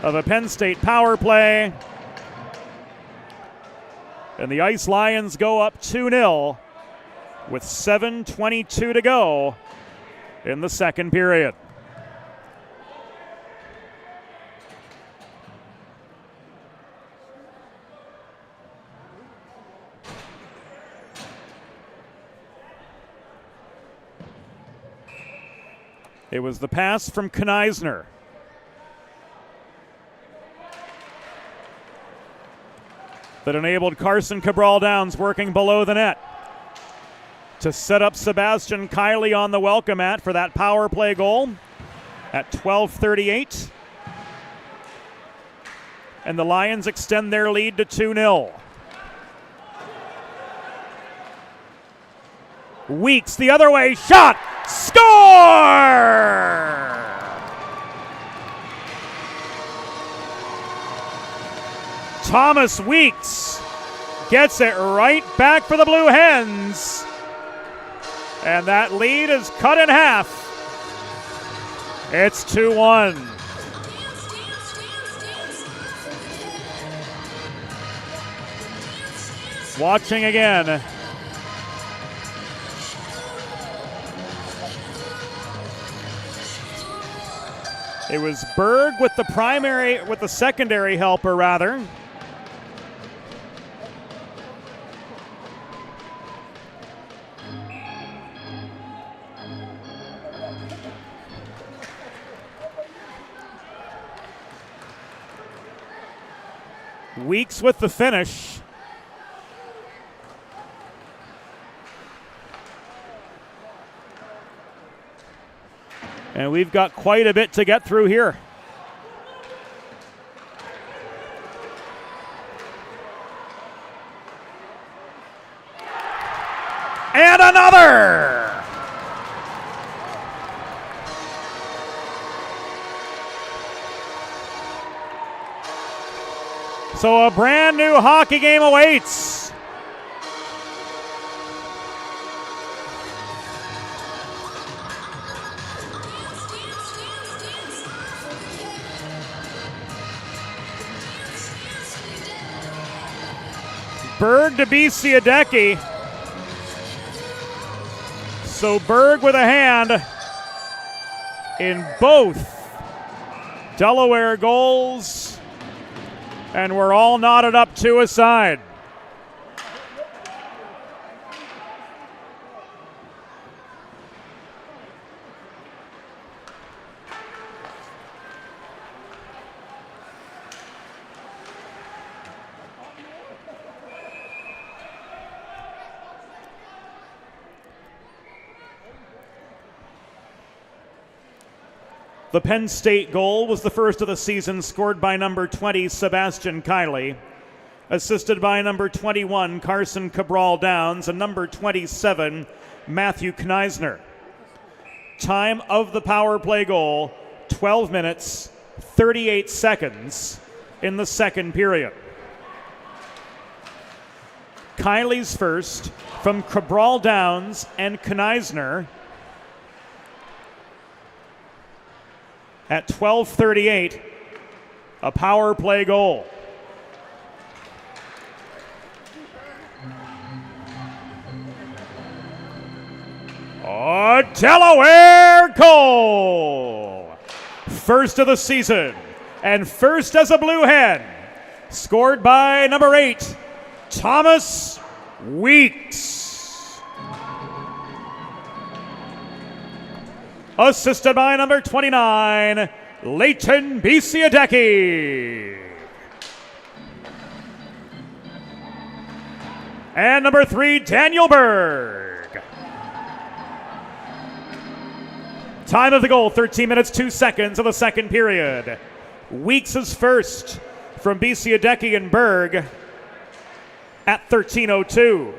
of a Penn State power play. And the Ice Lions go up 2-0 with 7:22 to go in the second period. It was the pass from Kneisner. That enabled Carson Cabral Downs working below the net to set up Sebastian Kiley on the welcome mat for that power play goal at 12:38. And the Lions extend their lead to 2-0. Weeks the other way, shot, score! Thomas Weeks gets it right back for the Blue Hens. And that lead is cut in half. It's 2-1. Watching again. It was Berg with the secondary helper rather. Weeks with the finish. And we've got quite a bit to get through here. And another! So a brand new hockey game awaits. Berg to Bisiadecki. So Berg with a hand in both Delaware goals. And we're all knotted up to a side. The Penn State goal was the first of the season, scored by number 20, Sebastian Kiley, assisted by number 21, Carson Cabral Downs, and number 27, Matthew Kneisner. Time of the power play goal, 12 minutes, 38 seconds in the second period. Kiley's first from Cabral Downs and Kneisner at 12:38, a power play goal. A Delaware goal! First of the season, and first as a Blue Hen, scored by number 8, Thomas Weeks. Assisted by number 29, Leighton Bisiadecki. And number 3, Daniel Berg. Time of the goal, 13 minutes, 2 seconds of the second period. Weeks is first from Bisiadecki and Berg at 13:02.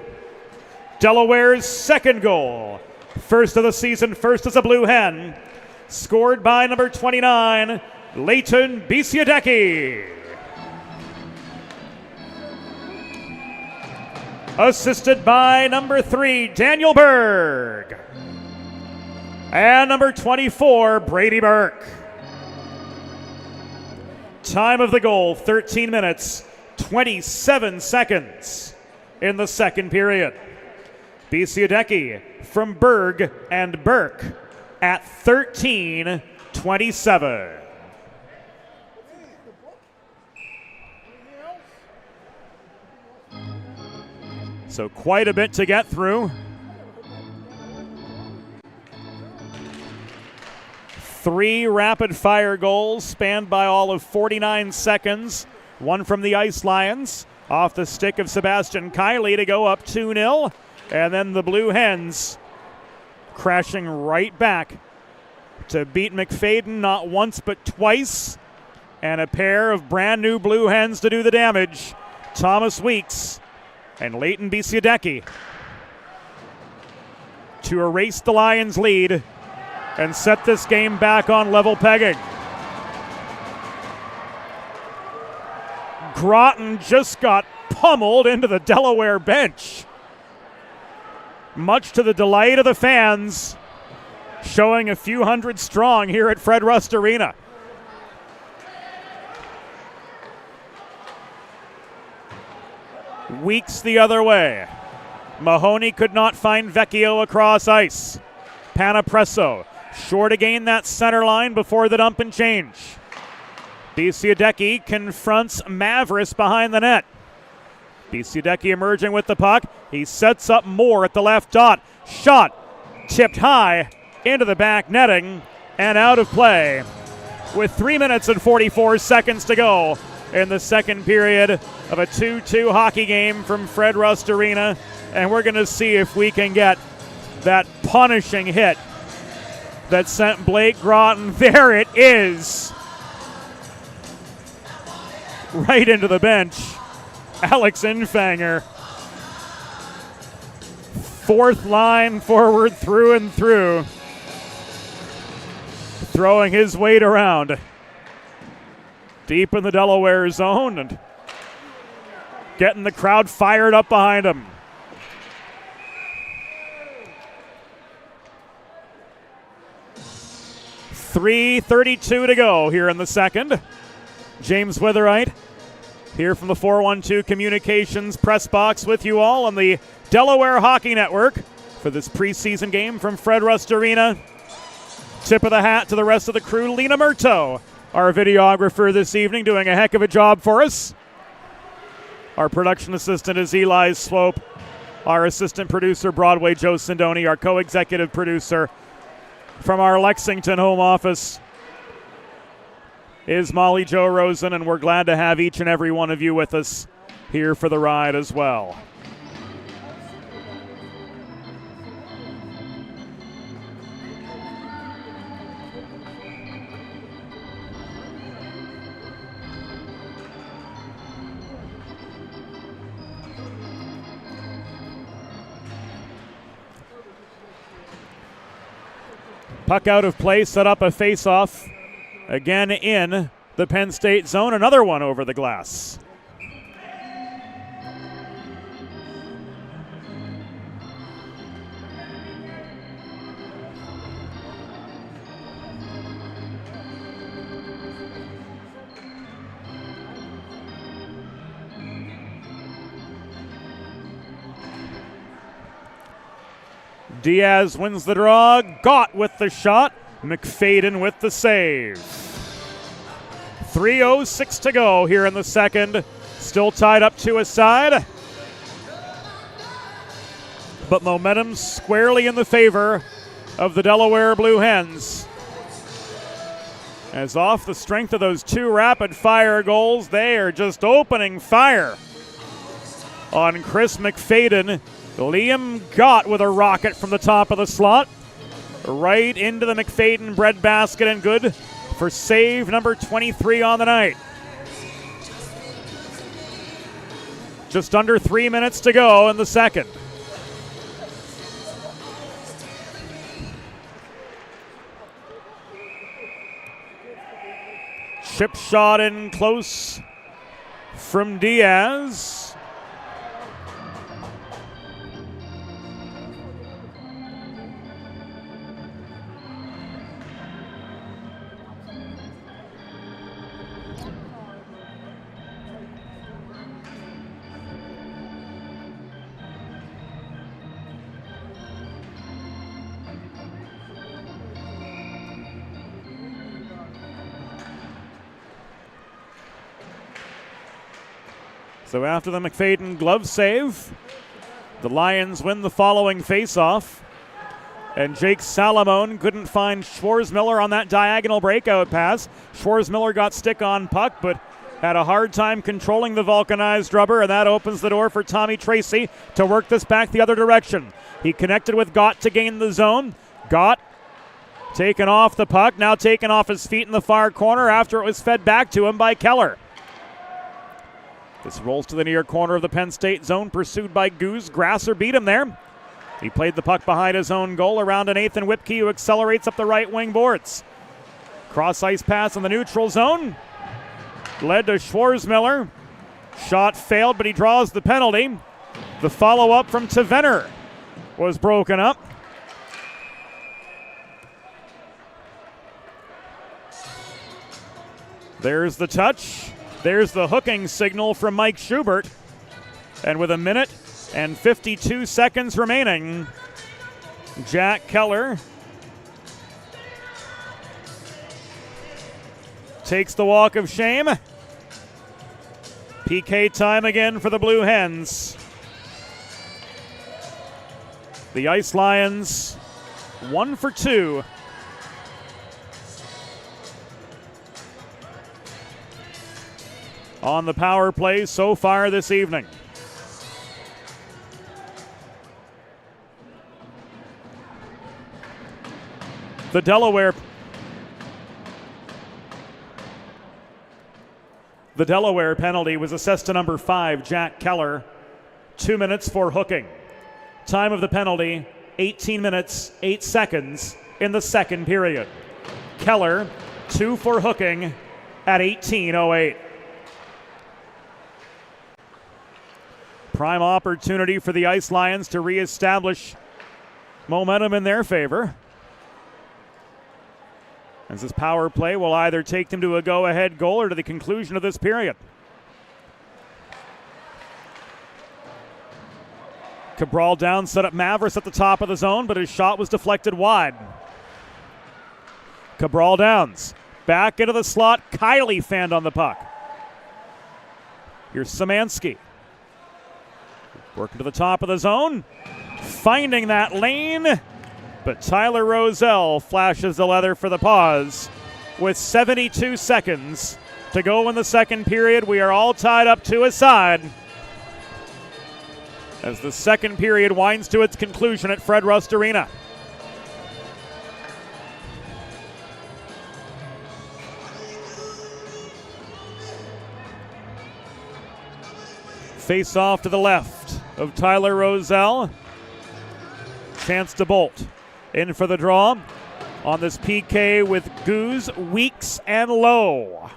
Delaware's second goal. First of the season, first as a Blue Hen. Scored by number 29, Leighton Bisiadecki. Assisted by number 3, Daniel Berg. And number 24, Brady Burke. Time of the goal, 13 minutes, 27 seconds in the second period. Bisiadecki from Berg and Burke at 13:27. So quite a bit to get through. 3 rapid-fire goals spanned by all of 49 seconds. One from the Ice Lions off the stick of Sebastian Kiley to go up 2-0. And then the Blue Hens crashing right back to beat McFadden not once but twice. And a pair of brand new Blue Hens to do the damage. Thomas Weeks and Leighton Bisiadecki to erase the Lions' lead and set this game back on level pegging. Groton just got pummeled into the Delaware bench, much to the delight of the fans, showing a few hundred strong here at Fred Rust Arena. Weeks the other way. Mahoney could not find Vecchio across ice. Panapresso short to gain that center line before the dump and change. Bisiadecki confronts Mavris behind the net. Bisiadecki emerging with the puck. He sets up Moore at the left dot. Shot tipped high into the back netting and out of play with 3 minutes and 44 seconds to go in the second period of a 2-2 hockey game from Fred Rust Arena. And we're going to see if we can get that punishing hit that sent Blake Groton, there it is, right into the bench. Alex Infanger, fourth line forward through and through, throwing his weight around deep in the Delaware zone and getting the crowd fired up behind him. .332 to go here in the second. James Witherite here from the 412 Communications press box with you all on the Delaware Hockey Network for this preseason game from Fred Rust Arena. Tip of the hat to the rest of the crew. Lena Murto, our videographer this evening, doing a heck of a job for us. Our production assistant is Eli Swope. Our assistant producer, Broadway Joe Sindoni. Our co-executive producer from our Lexington home office is Molly Jo Rosen, and we're glad to have each and every one of you with us here for the ride as well. Puck out of play, set up a face-off. Again in the Penn State zone, another one over the glass. Diaz wins the draw. Gott with the shot. McFadden with the save. 3:06 to go here in the second. Still tied up to a side. But momentum squarely in the favor of the Delaware Blue Hens. As off the strength of those 2 rapid-fire goals, they are just opening fire on Chris McFadden. Liam Gott with a rocket from the top of the slot. Right into the McFadden breadbasket and good for save number 23 on the night. Just under 3 minutes to go in the second. Chip shot in close from Diaz. So after the McFadden glove save, the Lions win the following faceoff. And Jake Salamone couldn't find Schwarzmiller on that diagonal breakout pass. Schwarzmiller got stick on puck, but had a hard time controlling the vulcanized rubber, and that opens the door for Tommy Tracy to work this back the other direction. He connected with Gott to gain the zone. Gott taken off the puck, now taken off his feet in the far corner after it was fed back to him by Keller. This rolls to the near corner of the Penn State zone, pursued by Goose. Grasser beat him there. He played the puck behind his own goal around to Nathan Whipke, who accelerates up the right wing boards. Cross-ice pass in the neutral zone. Led to Schwarzmiller. Shot failed, but he draws the penalty. The follow-up from Tavener was broken up. There's the touch. There's the hooking signal from Mike Schubert. And with a minute and 52 seconds remaining, Jack Keller takes the walk of shame. PK time again for the Blue Hens. The Ice Lions 1 for 2. On the power play so far this evening. The Delaware penalty was assessed to number 5, Jack Keller. 2 minutes for hooking. Time of the penalty, 18 minutes, 8 seconds in the second period. Keller, 2 for hooking at 18:08. Prime opportunity for the Ice Lions to reestablish momentum in their favor, as this power play will either take them to a go-ahead goal or to the conclusion of this period. Cabral down, set up Mavericks at the top of the zone, but his shot was deflected wide. Cabral Downs, back into the slot. Kiley fanned on the puck. Here's Szymanski. Working to the top of the zone, finding that lane, but Tyler Rozelle flashes the leather for the pause. With 72 seconds to go in the second period, we are all tied up to a side as the second period winds to its conclusion at Fred Rust Arena. Face off to the left of Tyler Rozelle. Chance to bolt. In for the draw on this PK with Goose, Weeks, and Lowe.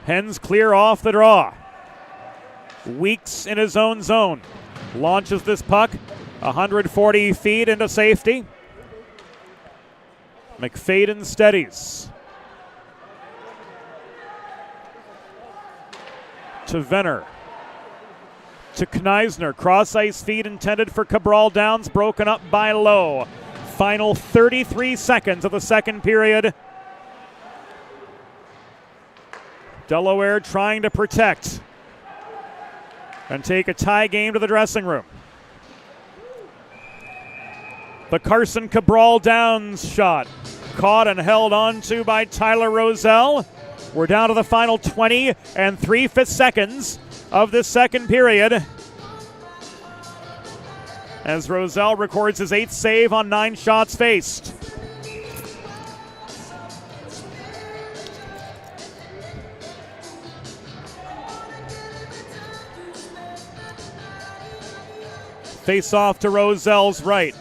Hens clear off the draw. Weeks in his own zone. Launches this puck 140 feet into safety. McFadden steadies. To Venner. To Kneisner. Cross-ice feed intended for Cabral Downs, broken up by Lowe. Final 33 seconds of the second period. Delaware trying to protect and take a tie game to the dressing room. The Carson Cabral Downs shot. Caught and held on to by Tyler Rozelle. We're down to the final 20 and 3/5 seconds of this second period, as Rozelle records his 8th save on 9 shots faced. Face off to Rozelle's right.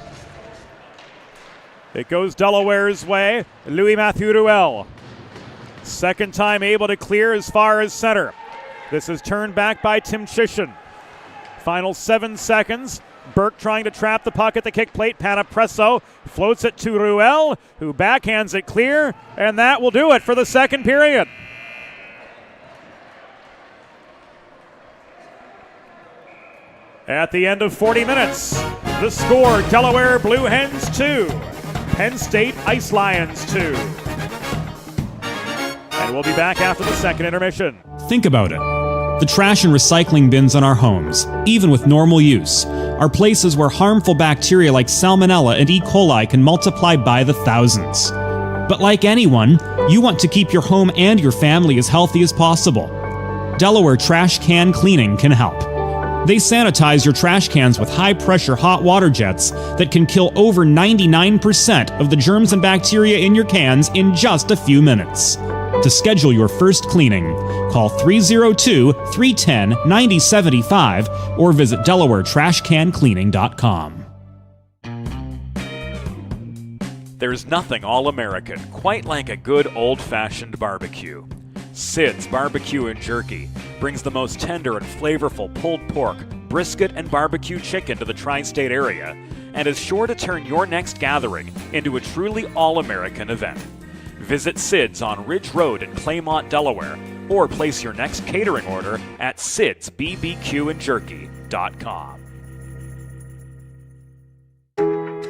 It goes Delaware's way. Louis-Mathieu Ruel. Second time able to clear as far as center. This is turned back by Tim Chisholm. Final 7 seconds. Burke trying to trap the puck at the kick plate. Panapresso floats it to Ruel, who backhands it clear, and that will do it for the second period. At the end of 40 minutes, the score, Delaware Blue Hens 2, Penn State Ice Lions 2. And we'll be back after the second intermission. Think about it. The trash and recycling bins in our homes, even with normal use, are places where harmful bacteria like Salmonella and E. coli can multiply by the thousands. But like anyone, you want to keep your home and your family as healthy as possible. Delaware Trash Can Cleaning can help. They sanitize your trash cans with high-pressure hot water jets that can kill over 99% of the germs and bacteria in your cans in just a few minutes. To schedule your first cleaning, call 302-310-9075 or visit DelawareTrashCanCleaning.com. There's nothing all-American quite like a good old-fashioned barbecue. Sid's Barbecue and Jerky brings the most tender and flavorful pulled pork, brisket, and barbecue chicken to the tri-state area and is sure to turn your next gathering into a truly all-American event. Visit Sid's on Ridge Road in Claymont, Delaware, or place your next catering order at sidsbbqandjerky.com.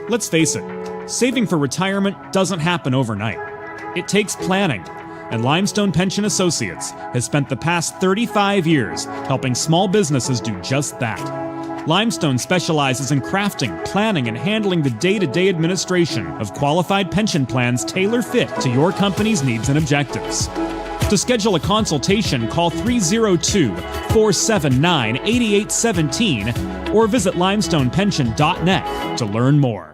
Let's face it, saving for retirement doesn't happen overnight. It takes planning, and Limestone Pension Associates has spent the past 35 years helping small businesses do just that. Limestone specializes in crafting, planning, and handling the day-to-day administration of qualified pension plans tailor-fit to your company's needs and objectives. To schedule a consultation, call 302-479-8817 or visit limestonepension.net to learn more.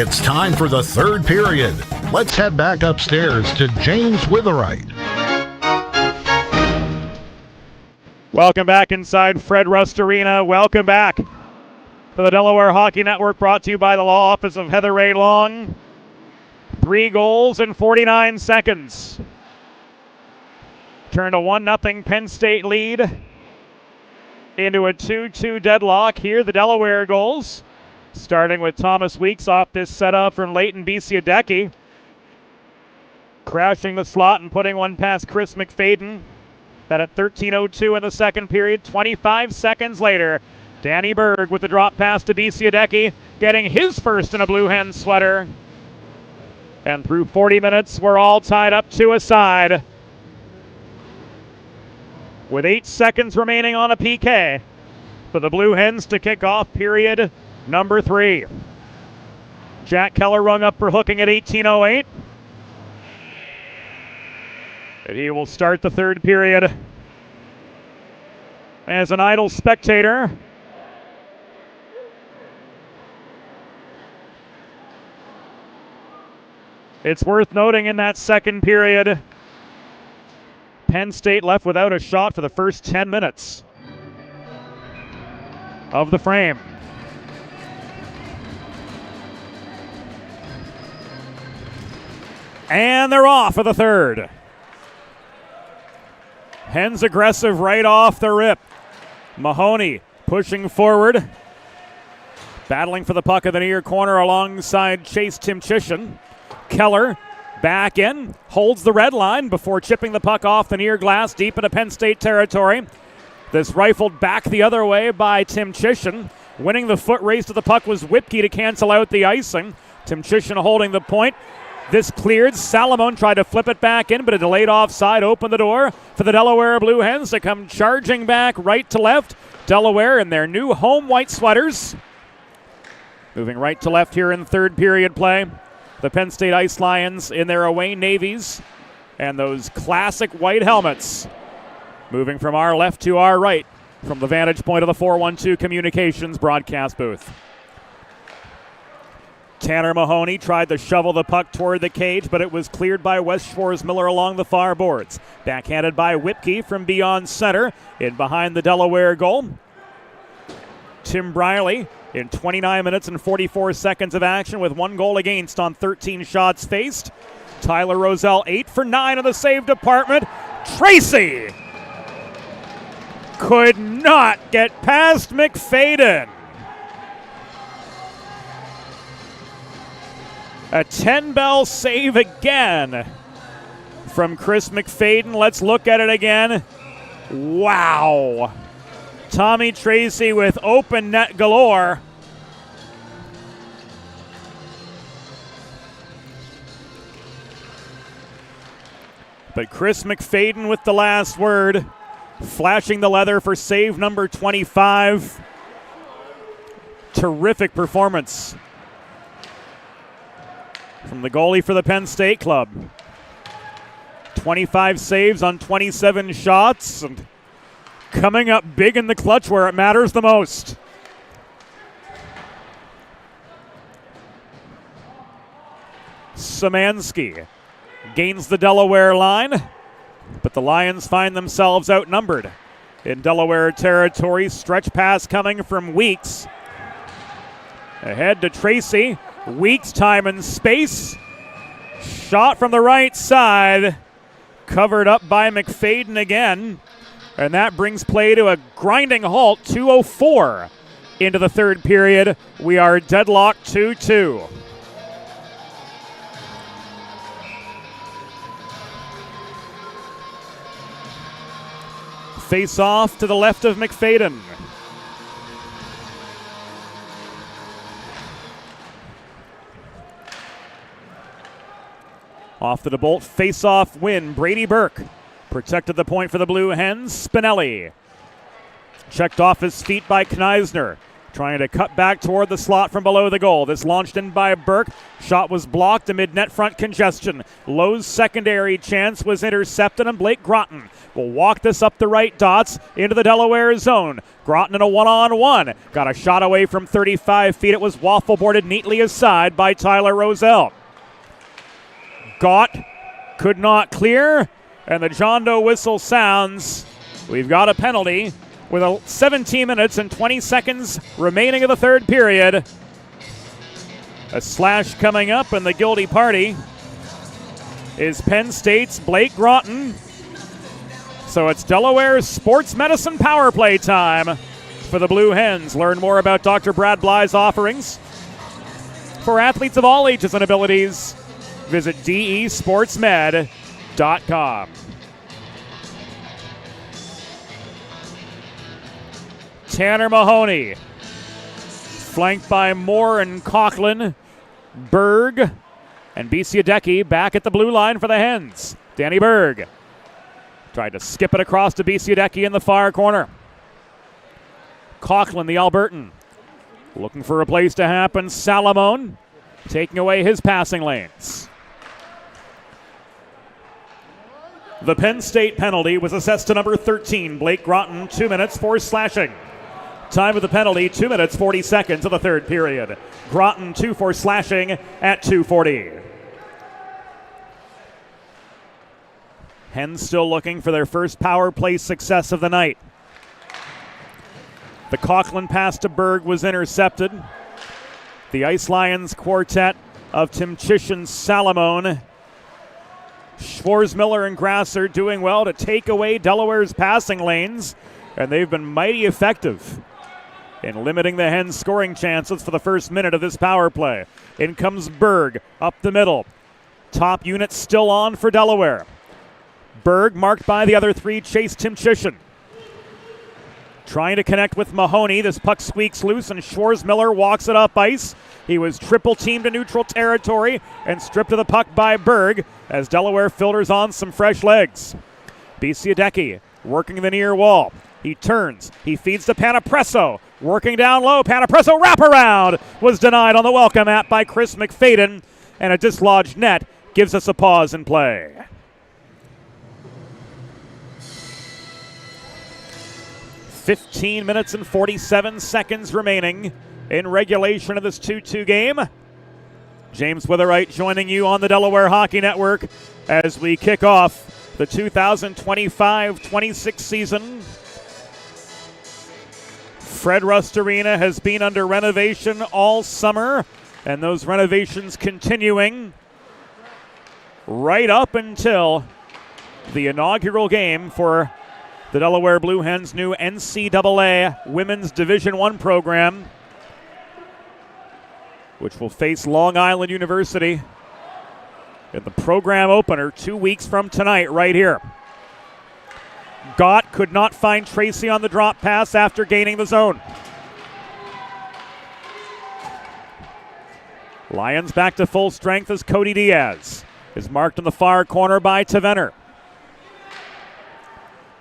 It's time for the third period. Let's head back upstairs to James Witherite. Welcome back inside Fred Rust Arena. Welcome back to the Delaware Hockey Network, brought to you by the law office of Heather Ray Long. 3 goals in 49 seconds. Turned a 1-0 Penn State lead into a 2-2 deadlock. Here the Delaware goals, starting with Thomas Weeks off this setup from Leighton Bisiadecki, crashing the slot and putting one past Chris McFadden. That at 13:02 in the second period. 25 seconds later, Danny Berg with the drop pass to Bisiadecki, getting his first in a Blue Hen sweater. And through 40 minutes, we're all tied up 2 aside, with 8 seconds remaining on a PK for the Blue Hens to kick off period number 3. Jack Keller rung up for hooking at 18:08. And he will start the third period. As an idle spectator, it's worth noting in that second period, Penn State left without a shot for the first 10 minutes of the frame. And they're off for the third. Hens aggressive right off the rip. Mahoney pushing forward, battling for the puck in the near corner alongside Chase Timchishin. Keller back in, holds the red line before chipping the puck off the near glass deep into Penn State territory. This rifled back the other way by Timchishin. Winning the foot race to the puck was Whipke to cancel out the icing. Timchishin holding the point. This cleared. Salamone tried to flip it back in, but a delayed offside opened the door for the Delaware Blue Hens to come charging back right to left. Delaware in their new home white sweaters, moving right to left here in third period play. The Penn State Ice Lions in their away navies and those classic white helmets, moving from our left to our right from the vantage point of the 412 Communications broadcast booth. Tanner Mahoney tried to shovel the puck toward the cage, but it was cleared by West Shores Miller along the far boards. Backhanded by Whipke from beyond center, in behind the Delaware goal. Tim Briley in 29 minutes and 44 seconds of action with 1 goal against on 13 shots faced. Tyler Rozelle 8 for 9 in the save department. Tracy could not get past McFadden. A 10-bell save again from Chris McFadden. Let's look at it again. Wow. Tommy Tracy with open net galore. But Chris McFadden with the last word, flashing the leather for save number 25. Terrific performance from the goalie for the Penn State club. 25 saves on 27 shots, and coming up big in the clutch where it matters the most. Szymanski gains the Delaware line, but the Lions find themselves outnumbered in Delaware territory. Stretch pass coming from Weeks. Ahead to Tracy. Weeks, time and space. Shot from the right side. Covered up by McFadden again. And that brings play to a grinding halt. 2:04 into the third period. We are deadlocked 2-2. Face off to the left of McFadden. Off the DeBolt face-off win. Brady Burke protected the point for the Blue Hens. Spinelli checked off his feet by Kneisner. trying to cut back toward the slot from below the goal. This launched in by Burke. Shot was blocked amid net front congestion. Lowe's secondary chance was intercepted, and Blake Groton will walk this up the right dots into the Delaware zone. Groton in a one-on-one. Got a shot away from 35 feet. It was waffle boarded neatly aside by Tyler Roselle. Gott could not clear, and the John Doe whistle sounds. We've got a penalty with 17 minutes and 20 seconds remaining of the third period. A slash coming up, and the guilty party is Penn State's Blake Groton. So it's Delaware's sports medicine power play time for the Blue Hens. Learn more about Dr. Brad Bly's offerings for athletes of all ages and abilities. Visit desportsmed.com. Tanner Mahoney, flanked by Moore and Coughlin, Berg, and Bisiadecki back at the blue line for the Hens. Danny Berg tried to skip it across to Bisiadecki in the far corner. Coughlin, the Albertan, looking for a place to happen. Salamone taking away his passing lanes. The Penn State penalty was assessed to number 13, Blake Groton, 2 minutes for slashing. Time of the penalty, 2 minutes, 40 seconds of the third period. Groton 2 for slashing at 2:40. Hens still looking for their first power play success of the night. The Coughlin pass to Berg was intercepted. The Ice Lions quartet of Timchich and Salamone. Schwarzmiller and Grasser doing well to take away Delaware's passing lanes, and they've been mighty effective in limiting the Hens' scoring chances for the first minute of this power play. In comes Berg up the middle. Top unit still on for Delaware. Berg marked by the other three, Chase Timchishan. Trying to connect with Mahoney. This puck squeaks loose and Schwarzmiller walks it up ice. He was triple teamed to neutral territory and stripped of the puck by Berg as Delaware filters on some fresh legs. Bisiadecki working the near wall. He turns. He feeds to Panapresso. Working down low. Panapresso wraparound was denied on the welcome mat by Chris McFadden, and a dislodged net gives us a pause in play. "15 minutes and 47 seconds remaining in regulation of this 2-2 game. James Witherite joining you on the Delaware Hockey Network as we kick off the 2025-26 season. Fred Rust Arena has been under renovation all summer, and those renovations continuing right up until the inaugural game for the Delaware Blue Hens' new NCAA Women's Division I program, which will face Long Island University in the program opener 2 weeks from tonight right here. Gott could not find Tracy on the drop pass after gaining the zone. Lions back to full strength as Cody Diaz is marked in the far corner by Tavener.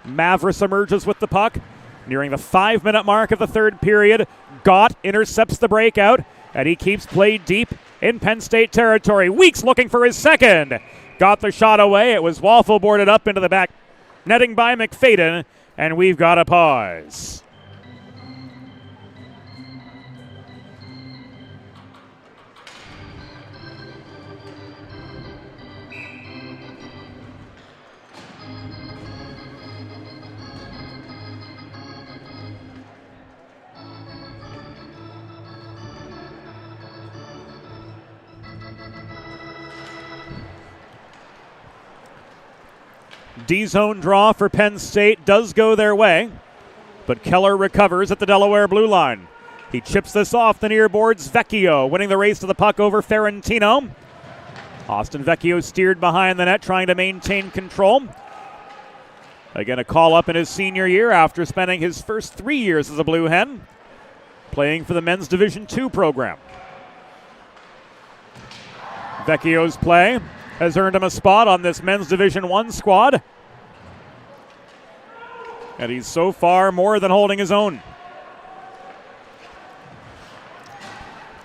Mavris emerges with the puck. Nearing the 5-minute mark of the third period, Gott intercepts the breakout, and he keeps play deep in Penn State territory. Weeks looking for his second. Got the shot away. It was waffle boarded up into the back netting by McFadden, and we've got a pause. D-zone draw for Penn State does go their way, but Keller recovers at the Delaware blue line. He chips this off the near boards. Vecchio winning the race to the puck over Ferrantino. Austin Vecchio steered behind the net, trying to maintain control. Again, a call up in his senior year after spending his first 3 years as a Blue Hen, playing for the men's Division II program. Vecchio's play has earned him a spot on this men's Division I squad, and he's so far more than holding his own.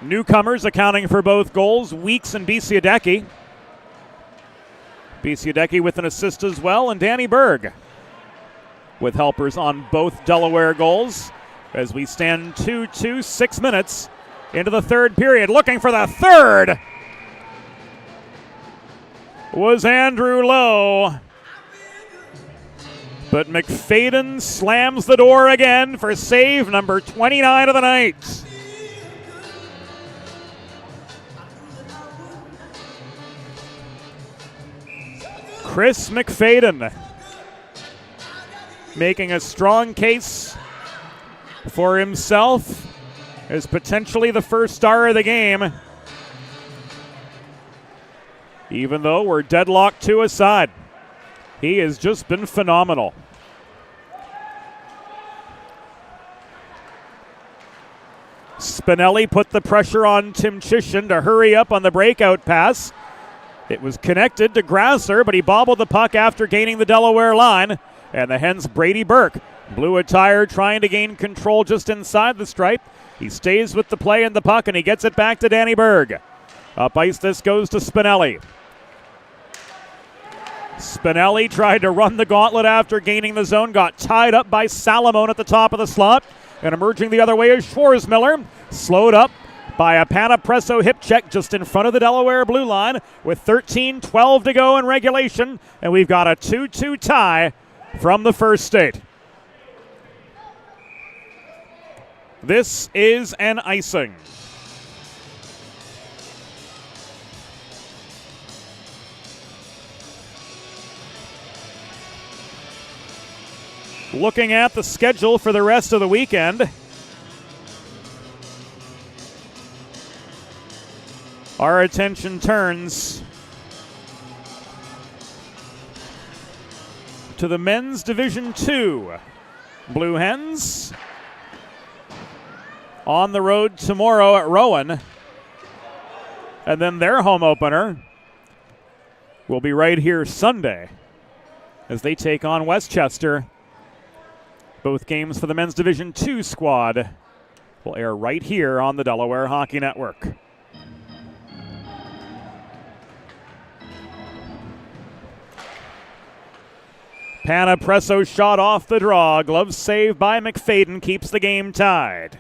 Newcomers accounting for both goals, Weeks and Biesiadecki. Biesiadecki with an assist as well, and Danny Berg with helpers on both Delaware goals as we stand 2-2, 6 minutes into the third period. Looking for the third was Andrew Lowe. But McFadden slams the door again for save number 29 of the night. Chris McFadden making a strong case for himself as potentially the first star of the game, even though we're deadlocked 2 aside. He has just been phenomenal. Spinelli put the pressure on Tim Chisholm to hurry up on the breakout pass. It was connected to Grasser, but he bobbled the puck after gaining the Delaware line. And the Hens' Brady Burke, blue attire, trying to gain control just inside the stripe. He stays with the play and the puck, and he gets it back to Danny Berg. Up ice, this goes to Spinelli. Spinelli tried to run the gauntlet after gaining the zone, got tied up by Salamone at the top of the slot. And emerging the other way is Schwarzmiller, slowed up by a Panapresso hip check just in front of the Delaware blue line with 13-12 to go in regulation. And we've got a 2-2 tie from the first state. This is an icing. Looking at the schedule for the rest of the weekend, our attention turns to the men's Division II. Blue Hens on the road tomorrow at Rowan. And then their home opener will be right here Sunday as they take on Westchester. Both games for the men's Division II squad will air right here on the Delaware Hockey Network. Panapresso shot off the draw. Glove save by McFadden keeps the game tied.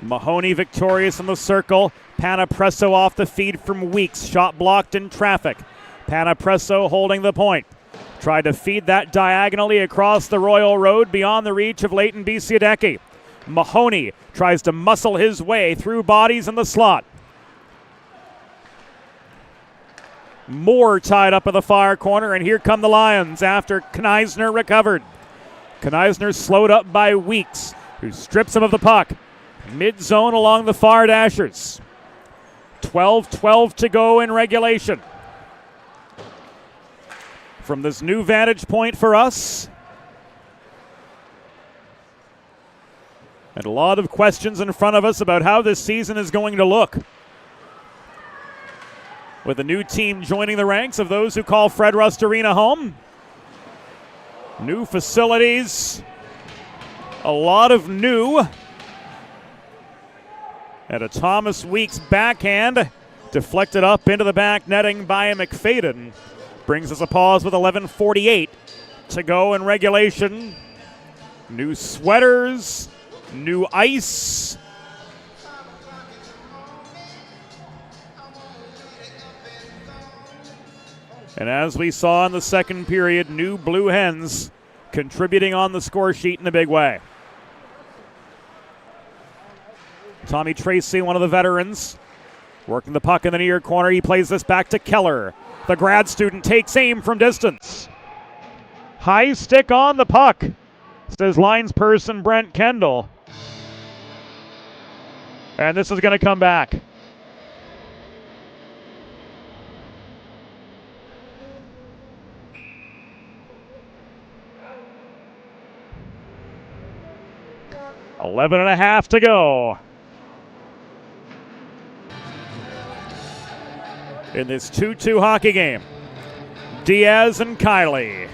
Mahoney victorious in the circle. Panapresso off the feed from Weeks. Shot blocked in traffic. Panapresso holding the point. Tried to feed that diagonally across the Royal Road beyond the reach of Leighton Biesiadecki. Mahoney tries to muscle his way through bodies in the slot. Moore tied up in the far corner, and here come the Lions after Kneisner recovered. Kneisner slowed up by Weeks, who strips him of the puck. Mid-zone along the far dashers. 12-12 to go in regulation. From this new vantage point for us, and a lot of questions in front of us about how this season is going to look. With a new team joining the ranks of those who call Fred Rust Arena home. New facilities, a lot of new. And a Thomas Weeks backhand deflected up into the back netting by McFadden. Brings us a pause with 11:48 to go in regulation. New sweaters, new ice. And as we saw in the second period, new Blue Hens contributing on the score sheet in a big way. Tommy Tracy, one of the veterans, working the puck in the near corner. He plays this back to Keller. The grad student takes aim from distance. High stick on the puck, says linesperson Brent Kendall. And this is going to come back. 11.5 to go in this 2-2 hockey game. Diaz and Kiley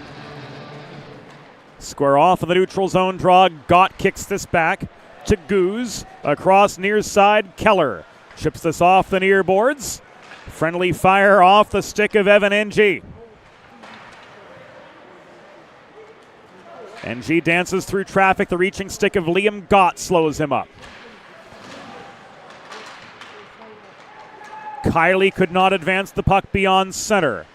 square off in the neutral zone draw. Gott kicks this back to Goose. Across near side, Keller chips this off the near boards. Friendly fire off the stick of Evan NG. NG dances through traffic. The reaching stick of Liam Gott slows him up. Kiley could not advance the puck beyond center.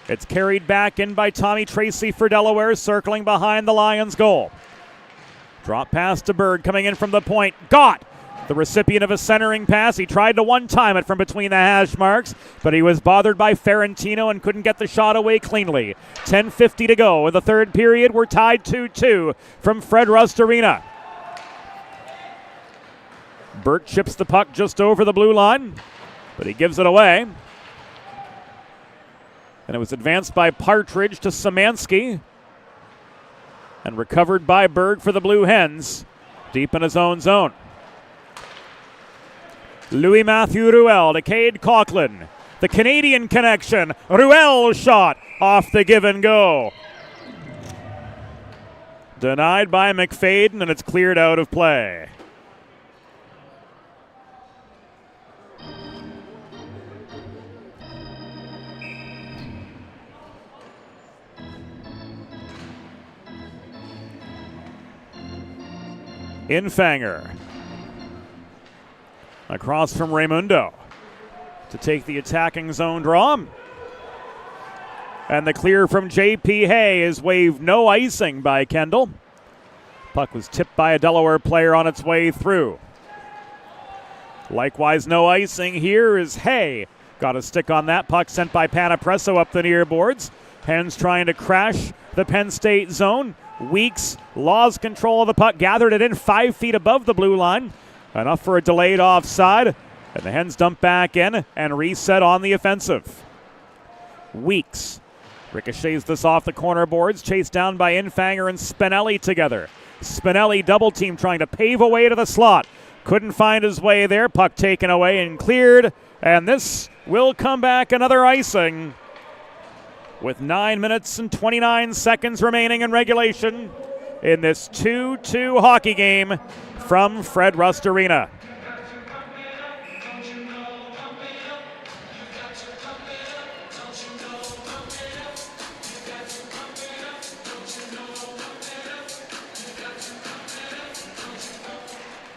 It's carried back in by Tommy Tracy for Delaware, circling behind the Lions' goal. Drop pass to Berg, coming in from the point. Gott, the recipient of a centering pass. He tried to one-time it from between the hash marks, but he was bothered by Ferrantino and couldn't get the shot away cleanly. 10:50 to go in the third period. We're tied 2-2 from Fred Rust Arena. Burt chips the puck just over the blue line, but he gives it away. And it was advanced by Partridge to Szymanski and recovered by Berg for the Blue Hens deep in his own zone. Louis-Mathieu Ruel to Cade Coughlin. The Canadian connection. Ruel shot off the give and go. Denied by McFadden, and it's cleared out of play. Infanger across from Raimundo to take the attacking zone draw. And the clear from J.P. Hay is waved no icing by Kendall. Puck was tipped by a Delaware player on its way through. Likewise, no icing here is Hay. Got a stick on that puck sent by Panapresso up the near boards. Hens trying to crash the Penn State zone. Weeks lost control of the puck, gathered it in 5 feet above the blue line. Enough for a delayed offside. And the Hens dump back in and reset on the offensive. Weeks ricochets this off the corner boards, chased down by Infanger and Spinelli together. Spinelli double team trying to pave a way to the slot. Couldn't find his way there. Puck taken away and cleared. And this will come back another icing with 9 minutes and 29 seconds remaining in regulation in this 2-2 hockey game from Fred Rust Arena.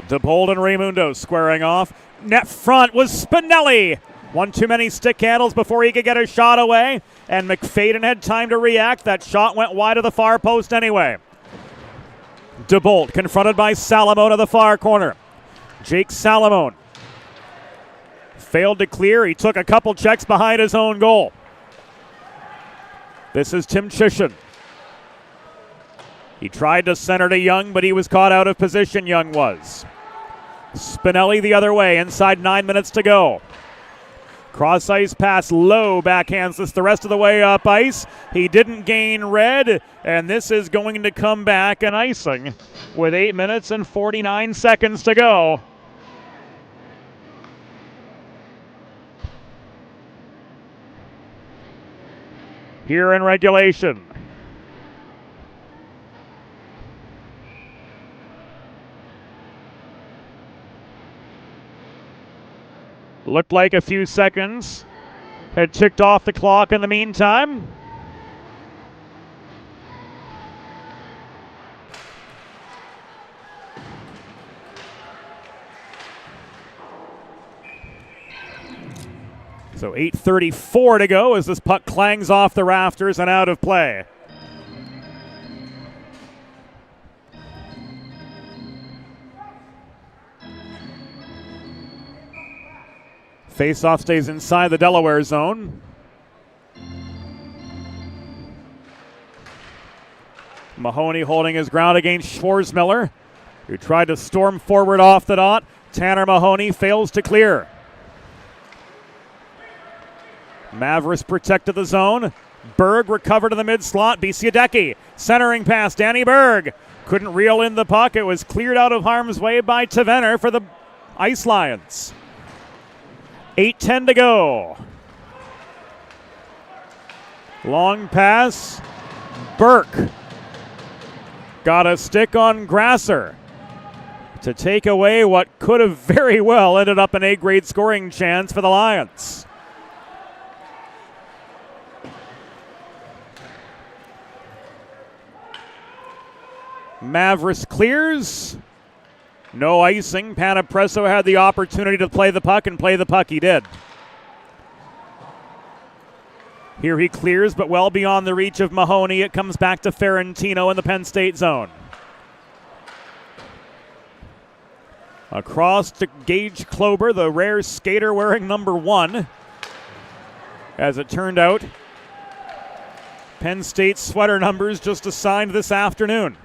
DeBold and Raimundo squaring off. Net front was Spinelli. One too many stick handles before he could get a shot away, and McFadden had time to react. That shot went wide of the far post anyway. DeBolt confronted by Salamone of the far corner. Jake Salamone failed to clear. He took a couple checks behind his own goal. This is Tim Chisholm. He tried to center to Young, but he was caught out of position, Young was. Spinelli the other way, inside 9 minutes to go. Cross ice pass low, backhands this the rest of the way up ice. He didn't gain red, and this is going to come back an icing with 8 minutes and 49 seconds to go. Here in regulation. Looked like a few seconds had ticked off the clock in the meantime. So 8:34 to go as this puck clangs off the rafters and out of play. Faceoff stays inside the Delaware zone. Mahoney holding his ground against Schwarzmiller, who tried to storm forward off the dot. Tanner Mahoney fails to clear. Mavericks protected the zone. Berg recovered in the mid-slot. Bisiadecki centering pass. Danny Berg couldn't reel in the puck. It was cleared out of harm's way by Tavener for the Ice Lions. 8:10 to go. Long pass. Burke got a stick on Grasser to take away what could have very well ended up an A-grade scoring chance for the Lions. Mavris clears. No icing. Panapresso had the opportunity to play the puck, and play the puck he did. Here he clears, but well beyond the reach of Mahoney. It comes back to Ferrantino in the Penn State zone. Across to Gage Klober, the rare skater wearing number 1. As it turned out, Penn State's sweater numbers just assigned this afternoon.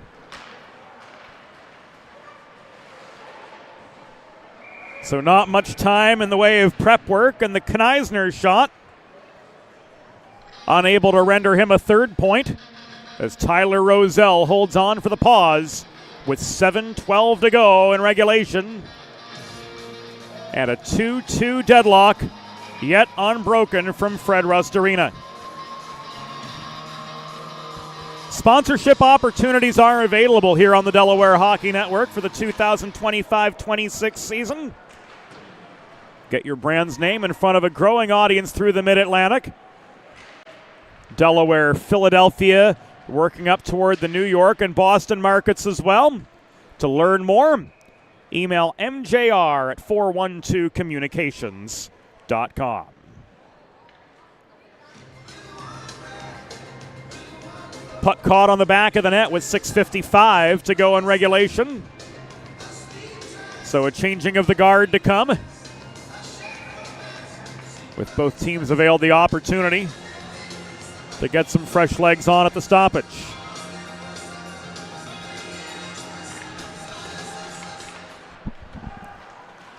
So not much time in the way of prep work, and the Kneisner shot unable to render him a third point as Tyler Rozelle holds on for the pause with 7:12 to go in regulation. And a 2-2 deadlock yet unbroken from Fred Rust Arena. Sponsorship opportunities are available here on the Delaware Hockey Network for the 2025-26 season. Get your brand's name in front of a growing audience through the Mid-Atlantic. Delaware, Philadelphia, working up toward the New York and Boston markets as well. To learn more, email mjr@412communications.com. Puck caught on the back of the net with 6:55 to go in regulation. So a changing of the guard to come, with both teams availed the opportunity to get some fresh legs on at the stoppage.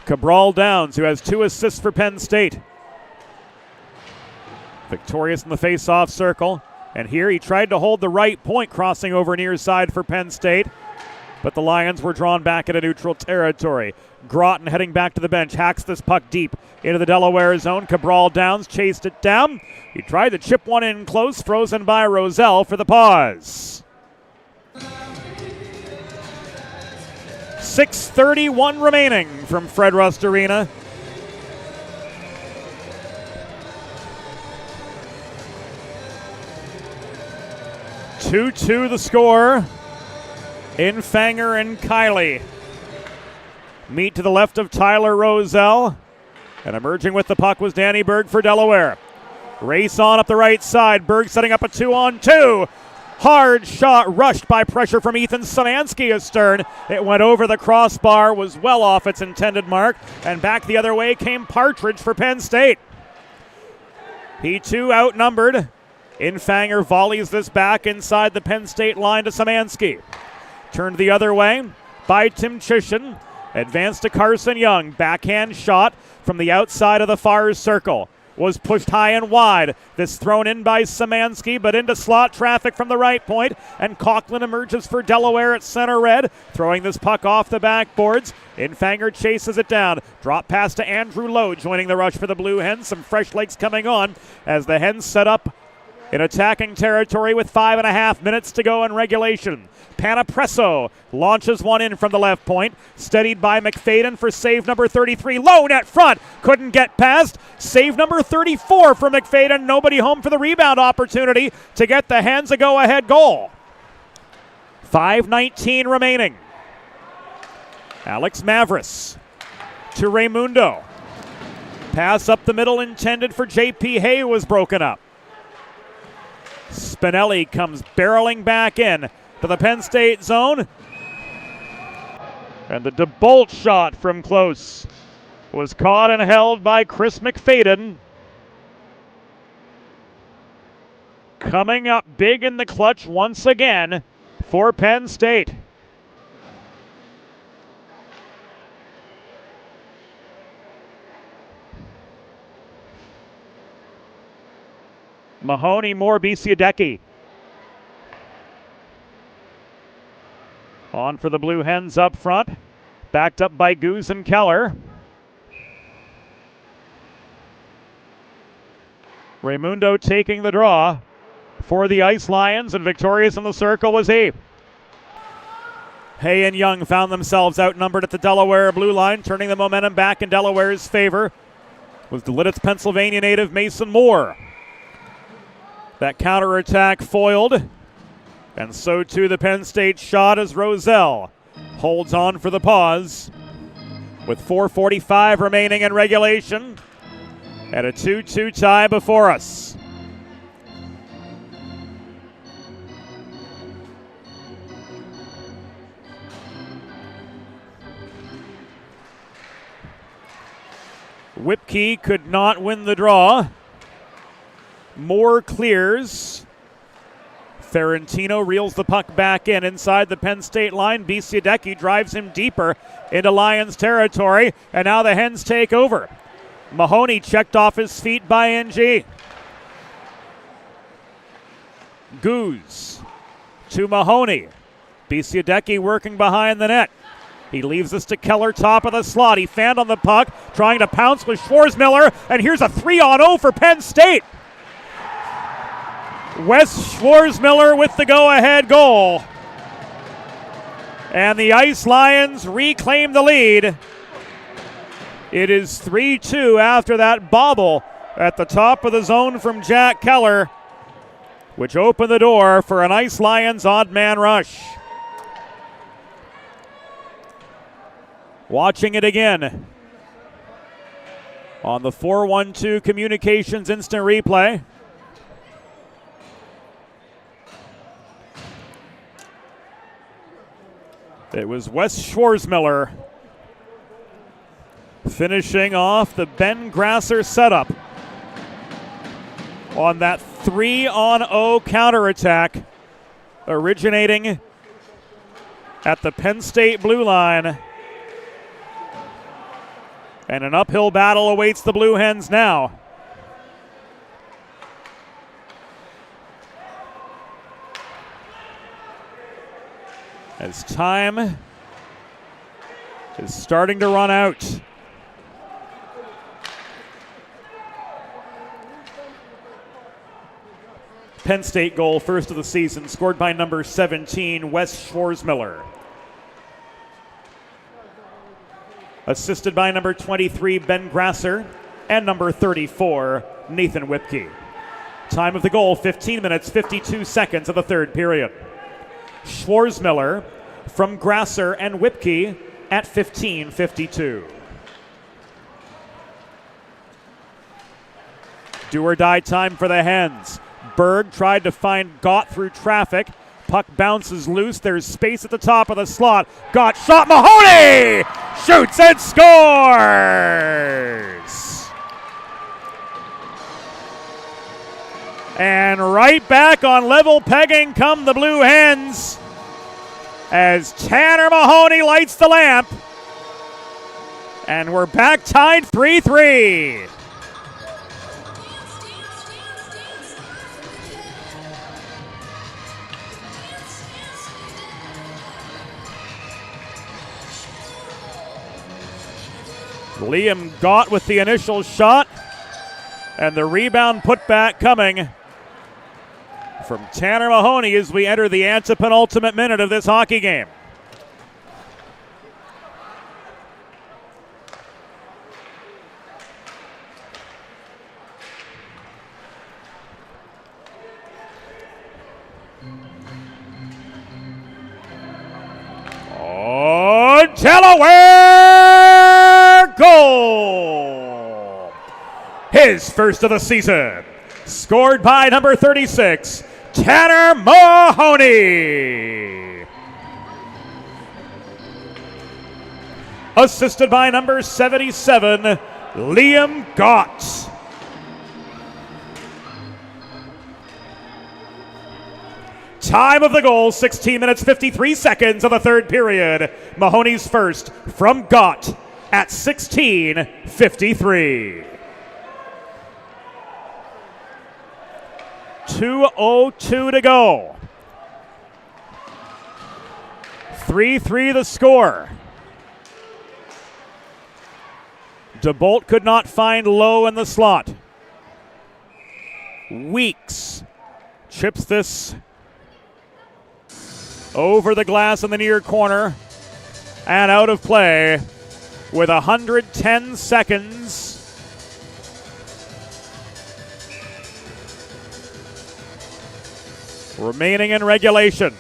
Cabral Downs, who has 2 assists for Penn State, victorious in the face-off circle. And here he tried to hold the right point, crossing over near side for Penn State, but the Lions were drawn back into neutral territory. Groton heading back to the bench, hacks this puck deep into the Delaware zone. Cabral Downs chased it down. He tried to chip one in close, frozen by Rozelle for the pause. 6:31 remaining from Fred Rust Arena. Two the score. Infanger and Kiley meet to the left of Tyler Rozelle. And emerging with the puck was Danny Berg for Delaware. Race on up the right side. Berg setting up a 2-on-2. Hard shot rushed by pressure from Ethan Szymanski astern. It went over the crossbar, was well off its intended mark, and back the other way came Partridge for Penn State. He too outnumbered. Infanger volleys this back inside the Penn State line to Szymanski. Turned the other way by Tim Chisholm. Advanced to Carson Young. Backhand shot from the outside of the far circle. Was pushed high and wide. This thrown in by Szymanski, but into slot traffic from the right point. And Coughlin emerges for Delaware at center red, throwing this puck off the backboards. Infanger chases it down. Drop pass to Andrew Lowe, joining the rush for the Blue Hens. Some fresh legs coming on as the Hens set up in attacking territory with 5.5 minutes to go in regulation. Panapresso launches one in from the left point, steadied by McFadden for save number 33. Low net front, couldn't get past. Save number 34 for McFadden. Nobody home for the rebound opportunity to get the Hens a go-ahead goal. 5:19 remaining. Alex Mavris to Raymundo. Pass up the middle intended for JP Hay was broken up. Spinelli comes barreling back in to the Penn State zone. And the DeBolt shot from close was caught and held by Chris McFadden. Coming up big in the clutch once again for Penn State. Mahoney, Moore, Bisiadecki. On for the Blue Hens up front. Backed up by Goose and Keller. Raimundo taking the draw for the Ice Lions, and victorious in the circle was he. Hay and Young found themselves outnumbered at the Delaware blue line, turning the momentum back in Delaware's favor was the Lititz, Pennsylvania native Mason Moore. That counterattack foiled, and so too the Penn State shot as Roselle holds on for the pause with 4:45 remaining in regulation and a 2-2 tie before us. Whipkey could not win the draw. Moore clears. Ferrantino reels the puck back in inside the Penn State line. Bisiadecki drives him deeper into Lions territory, and now the Hens take over. Mahoney checked off his feet by NG. Goose to Mahoney. Bisiadecki working behind the net. He leaves this to Keller, top of the slot. He fanned on the puck, trying to pounce with Schwarzmiller, and here's a 3-on-0 for Penn State. Wes Schwarzmiller with the go-ahead goal. And the Ice Lions reclaim the lead. It is 3-2 after that bobble at the top of the zone from Jack Keller, which opened the door for an Ice Lions odd man rush. Watching it again on the 4-1-2 Communications instant replay. It was Wes Schwarzmiller finishing off the Ben Grasser setup on that 3-on-0 counterattack originating at the Penn State blue line. And an uphill battle awaits the Blue Hens now. As time is starting to run out. Penn State goal, first of the season, scored by number 17, Wes Schwarzmiller. Assisted by number 23, Ben Grasser, and number 34, Nathan Whipkey. Time of the goal, 15 minutes, 52 seconds of the third period. Schwarzmiller from Grasser and Whipkey at 15:52. Do or die time for the Hens. Berg tried to find Gott through traffic. Puck bounces loose. There's space at the top of the slot. Gott shot. Mahoney shoots and scores. And right back on level pegging come the Blue Hens as Tanner Mahoney lights the lamp. And we're back tied 3-3. Liam Gott with the initial shot, and the rebound putback coming from Tanner Mahoney as we enter the antepenultimate minute of this hockey game. Oh, Delaware goal! His first of the season. Scored by number 36, Tanner Mahoney. Assisted by number 77, Liam Gott. Time of the goal, 16 minutes, 53 seconds of the third period. Mahoney's first from Gott at 16:53. 2:02 to go. 3-3 the score. DeBolt could not find Lowe in the slot. Weeks chips this over the glass in the near corner and out of play with 110 seconds remaining in regulation.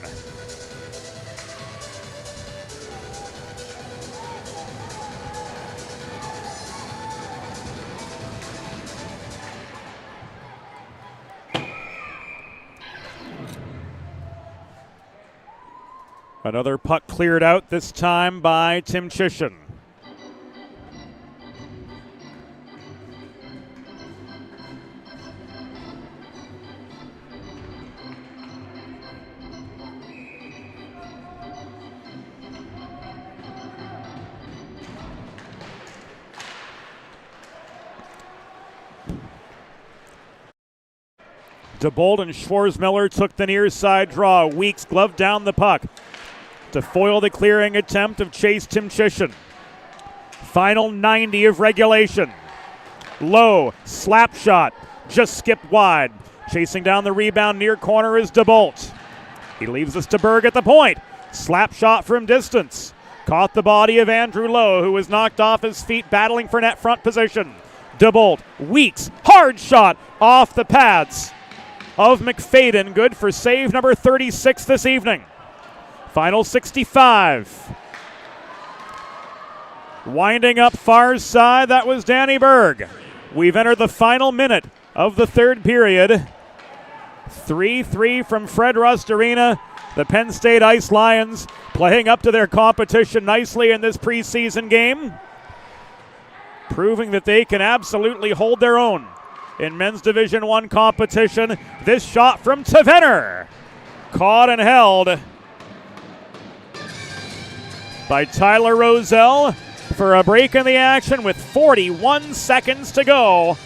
Another puck cleared out, this time by Tim Chisholm. DeBolt and Schwarzmiller took the near side draw. Weeks gloved down the puck to foil the clearing attempt of Chase Tim Chisholm. Final 90 of regulation. Low, slap shot, just skipped wide. Chasing down the rebound near corner is DeBolt. He leaves this to Berg at the point. Slap shot from distance. Caught the body of Andrew Lowe, who was knocked off his feet battling for net front position. DeBolt, Weeks, hard shot off the pads of McFadden. Good for save number 36 this evening. Final 65. Winding up far side, that was Danny Berg. We've entered the final minute of the third period. 3-3 from Fred Rust Arena. The Penn State Ice Lions playing up to their competition nicely in this preseason game, proving that they can absolutely hold their own in men's Division I competition. This shot from Tavener, caught and held by Tyler Rozelle for a break in the action with 41 seconds to go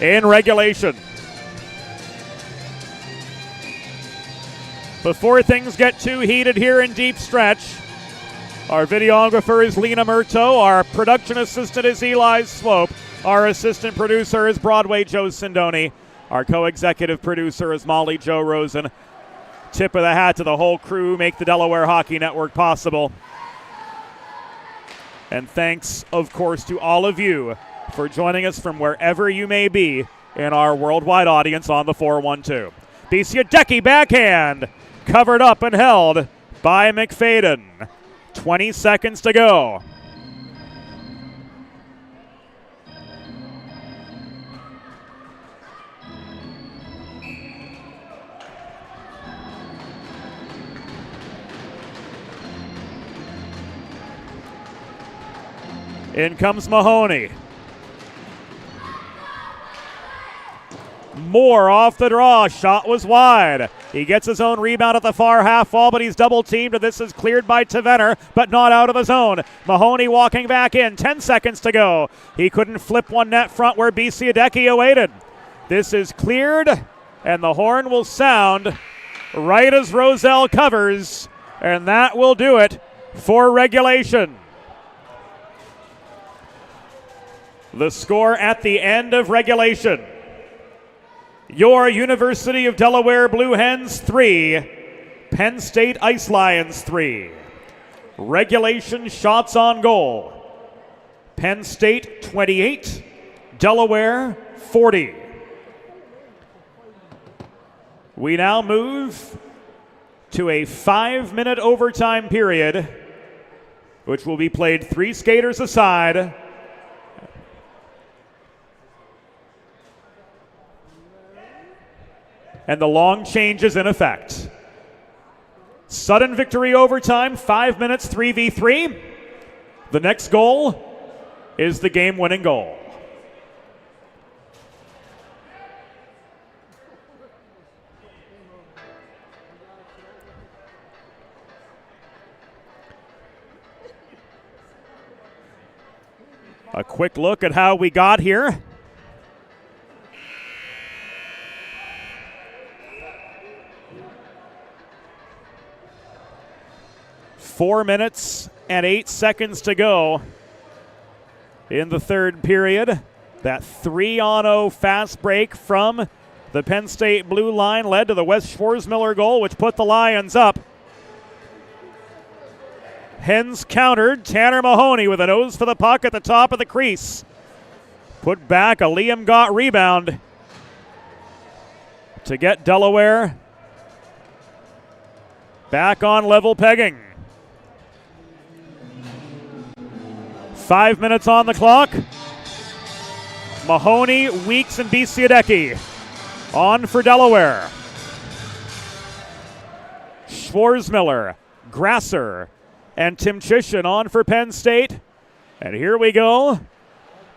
in regulation. Before things get too heated here in deep stretch, our videographer is Lena Murto, our production assistant is Eli Swope, our assistant producer is Broadway Joe Sindoni, our co-executive producer is Molly Jo Rosen. Tip of the hat to the whole crew, make the Delaware Hockey Network possible. And thanks, of course, to all of you for joining us from wherever you may be in our worldwide audience on the 412. Bisiadecki backhand, covered up and held by McFadden. 20 seconds to go. In comes Mahoney. Moore off the draw. Shot was wide. He gets his own rebound at the far half wall, but he's double teamed, and this is cleared by Tavener, but not out of the zone. Mahoney walking back in. 10 seconds to go. He couldn't flip one net front where Bisiadecki awaited. This is cleared, and the horn will sound right as Rozelle covers, and that will do it for regulation. The score at the end of regulation: your University of Delaware Blue Hens 3, Penn State Ice Lions 3. Regulation shots on goal: Penn State 28, Delaware 40. We now move to a 5-minute overtime period, which will be played 3 skaters aside. And the long change is in effect. Sudden victory overtime, 5 minutes, 3v3. The next goal is the game-winning goal. A quick look at how we got here. 4 minutes and 8 seconds to go in the third period. That 3-on-0 fast break from the Penn State blue line led to the Wes Schwarzmiller goal, which put the Lions up. Hens countered. Tanner Mahoney with a nose for the puck at the top of the crease. Put back, a Liam Gott rebound to get Delaware back on level pegging. 5 minutes on the clock. Mahoney, Weeks, and Bisiadecki on for Delaware. Schwarzmiller, Grasser, and Timchishin on for Penn State. And here we go.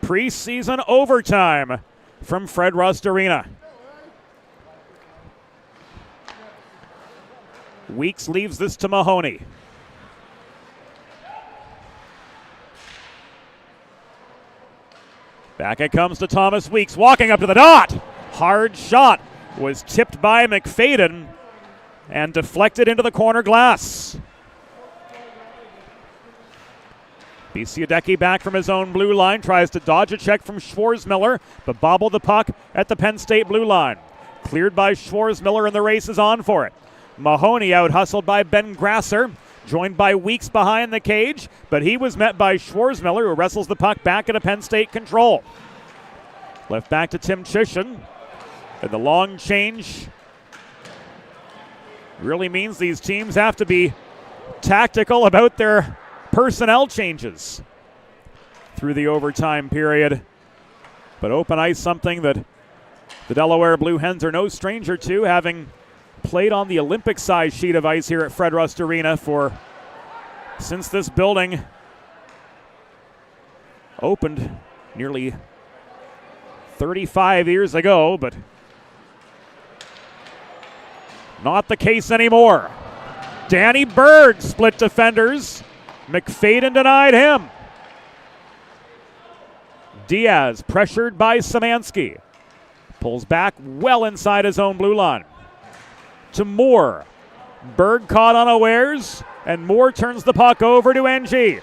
Preseason overtime from Fred Rust Arena. Weeks leaves this to Mahoney. Back it comes to Thomas Weeks, walking up to the dot. Hard shot was tipped by McFadden and deflected into the corner glass. Bisiadecki back from his own blue line, tries to dodge a check from Schwarzmiller, but bobbled the puck at the Penn State blue line. Cleared by Schwarzmiller, and the race is on for it. Mahoney out hustled by Ben Grasser, joined by Weeks behind the cage, but he was met by Schwarzmiller, who wrestles the puck back into Penn State control. Left back to Timchishin, and the long change really means these teams have to be tactical about their personnel changes through the overtime period. But open ice, something that the Delaware Blue Hens are no stranger to, having played on the Olympic-size sheet of ice here at Fred Rust Arena since this building opened nearly 35 years ago, but not the case anymore. Danny Bird split defenders. McFadden denied him. Diaz pressured by Szymanski. Pulls back well inside his own blue line. To Moore. Berg caught unawares, and Moore turns the puck over to NG.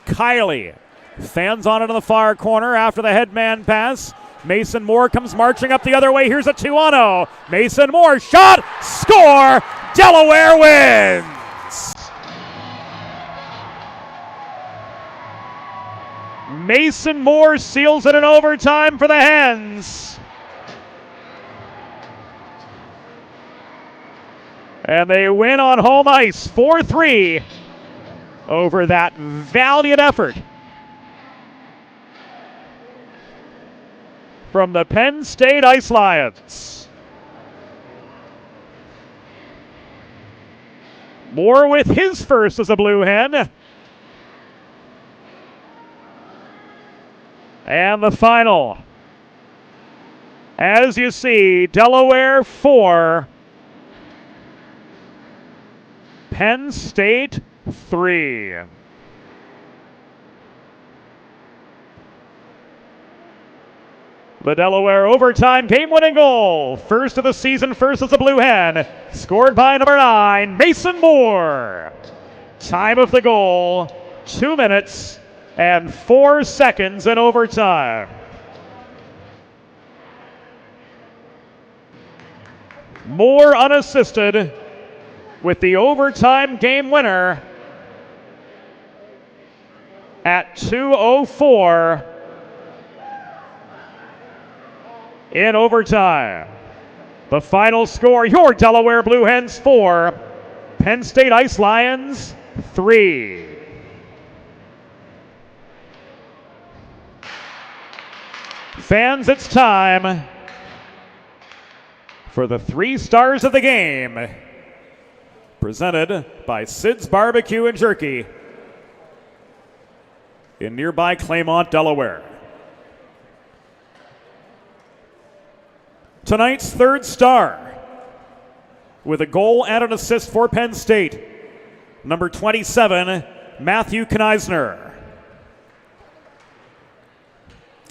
Kiley fans on it in the far corner after the headman pass. Mason Moore comes marching up the other way. Here's a 2-on-0. Mason Moore, shot, score, Delaware wins. Mason Moore seals it in overtime for the Hens. And they win on home ice 4-3 over that valiant effort from the Penn State Ice Lions. Moore with his first as a Blue Hen. And the final, as you see, Delaware 4, Penn State 3. The Delaware overtime game-winning goal, first of the season, first as a Blue Hen, scored by number 9, Mason Moore. Time of the goal, 2 minutes and 4 seconds in overtime. Moore unassisted with the overtime game winner at 2:04 in overtime. The final score, your Delaware Blue Hens 4, Penn State Ice Lions 3. Fans, it's time for the 3 stars of the game, presented by Sid's Barbecue and Jerky in nearby Claymont, Delaware. Tonight's 3rd star, with a goal and an assist for Penn State, number 27, Matthew Kneisner.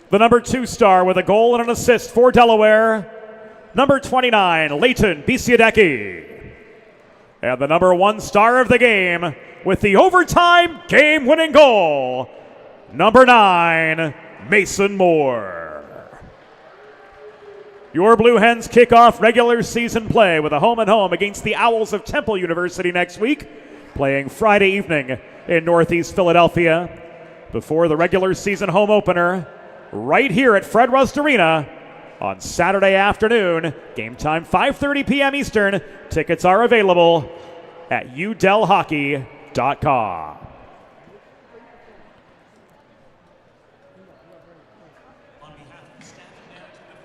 The number 2 star with a goal and an assist for Delaware, number 29, Leighton Bisiadecki. And the number 1 star of the game with the overtime game-winning goal, number 9, Mason Moore. Your Blue Hens kick off regular season play with a home-and-home against the Owls of Temple University next week, playing Friday evening in Northeast Philadelphia before the regular season home opener right here at Fred Rust Arena on Saturday afternoon. Game time 5:30 p.m. Eastern. Tickets are available at udelhockey.com.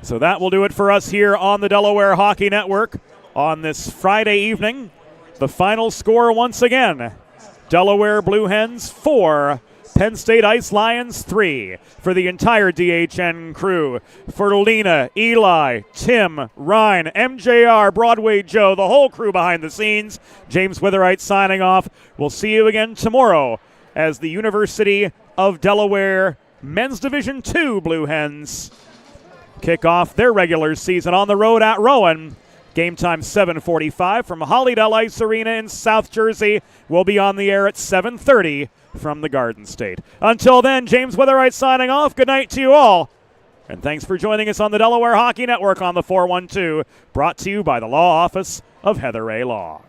So that will do it for us here on the Delaware Hockey Network on this Friday evening. The final score once again, Delaware Blue Hens 4, Penn State Ice Lions 3. For the entire DHN crew, for Lena, Eli, Tim, Ryan, MJR, Broadway Joe, the whole crew behind the scenes, James Witherite signing off. We'll see you again tomorrow as the University of Delaware Men's Division II Blue Hens kick off their regular season on the road at Rowan. Game time 7:45 from Hollydale Ice Arena in South Jersey. We'll be on the air at 7:30 from the Garden State. Until then, James Witherite signing off. Good night to you all. And thanks for joining us on the Delaware Hockey Network on the 412, brought to you by the Law Office of Heather A. Law.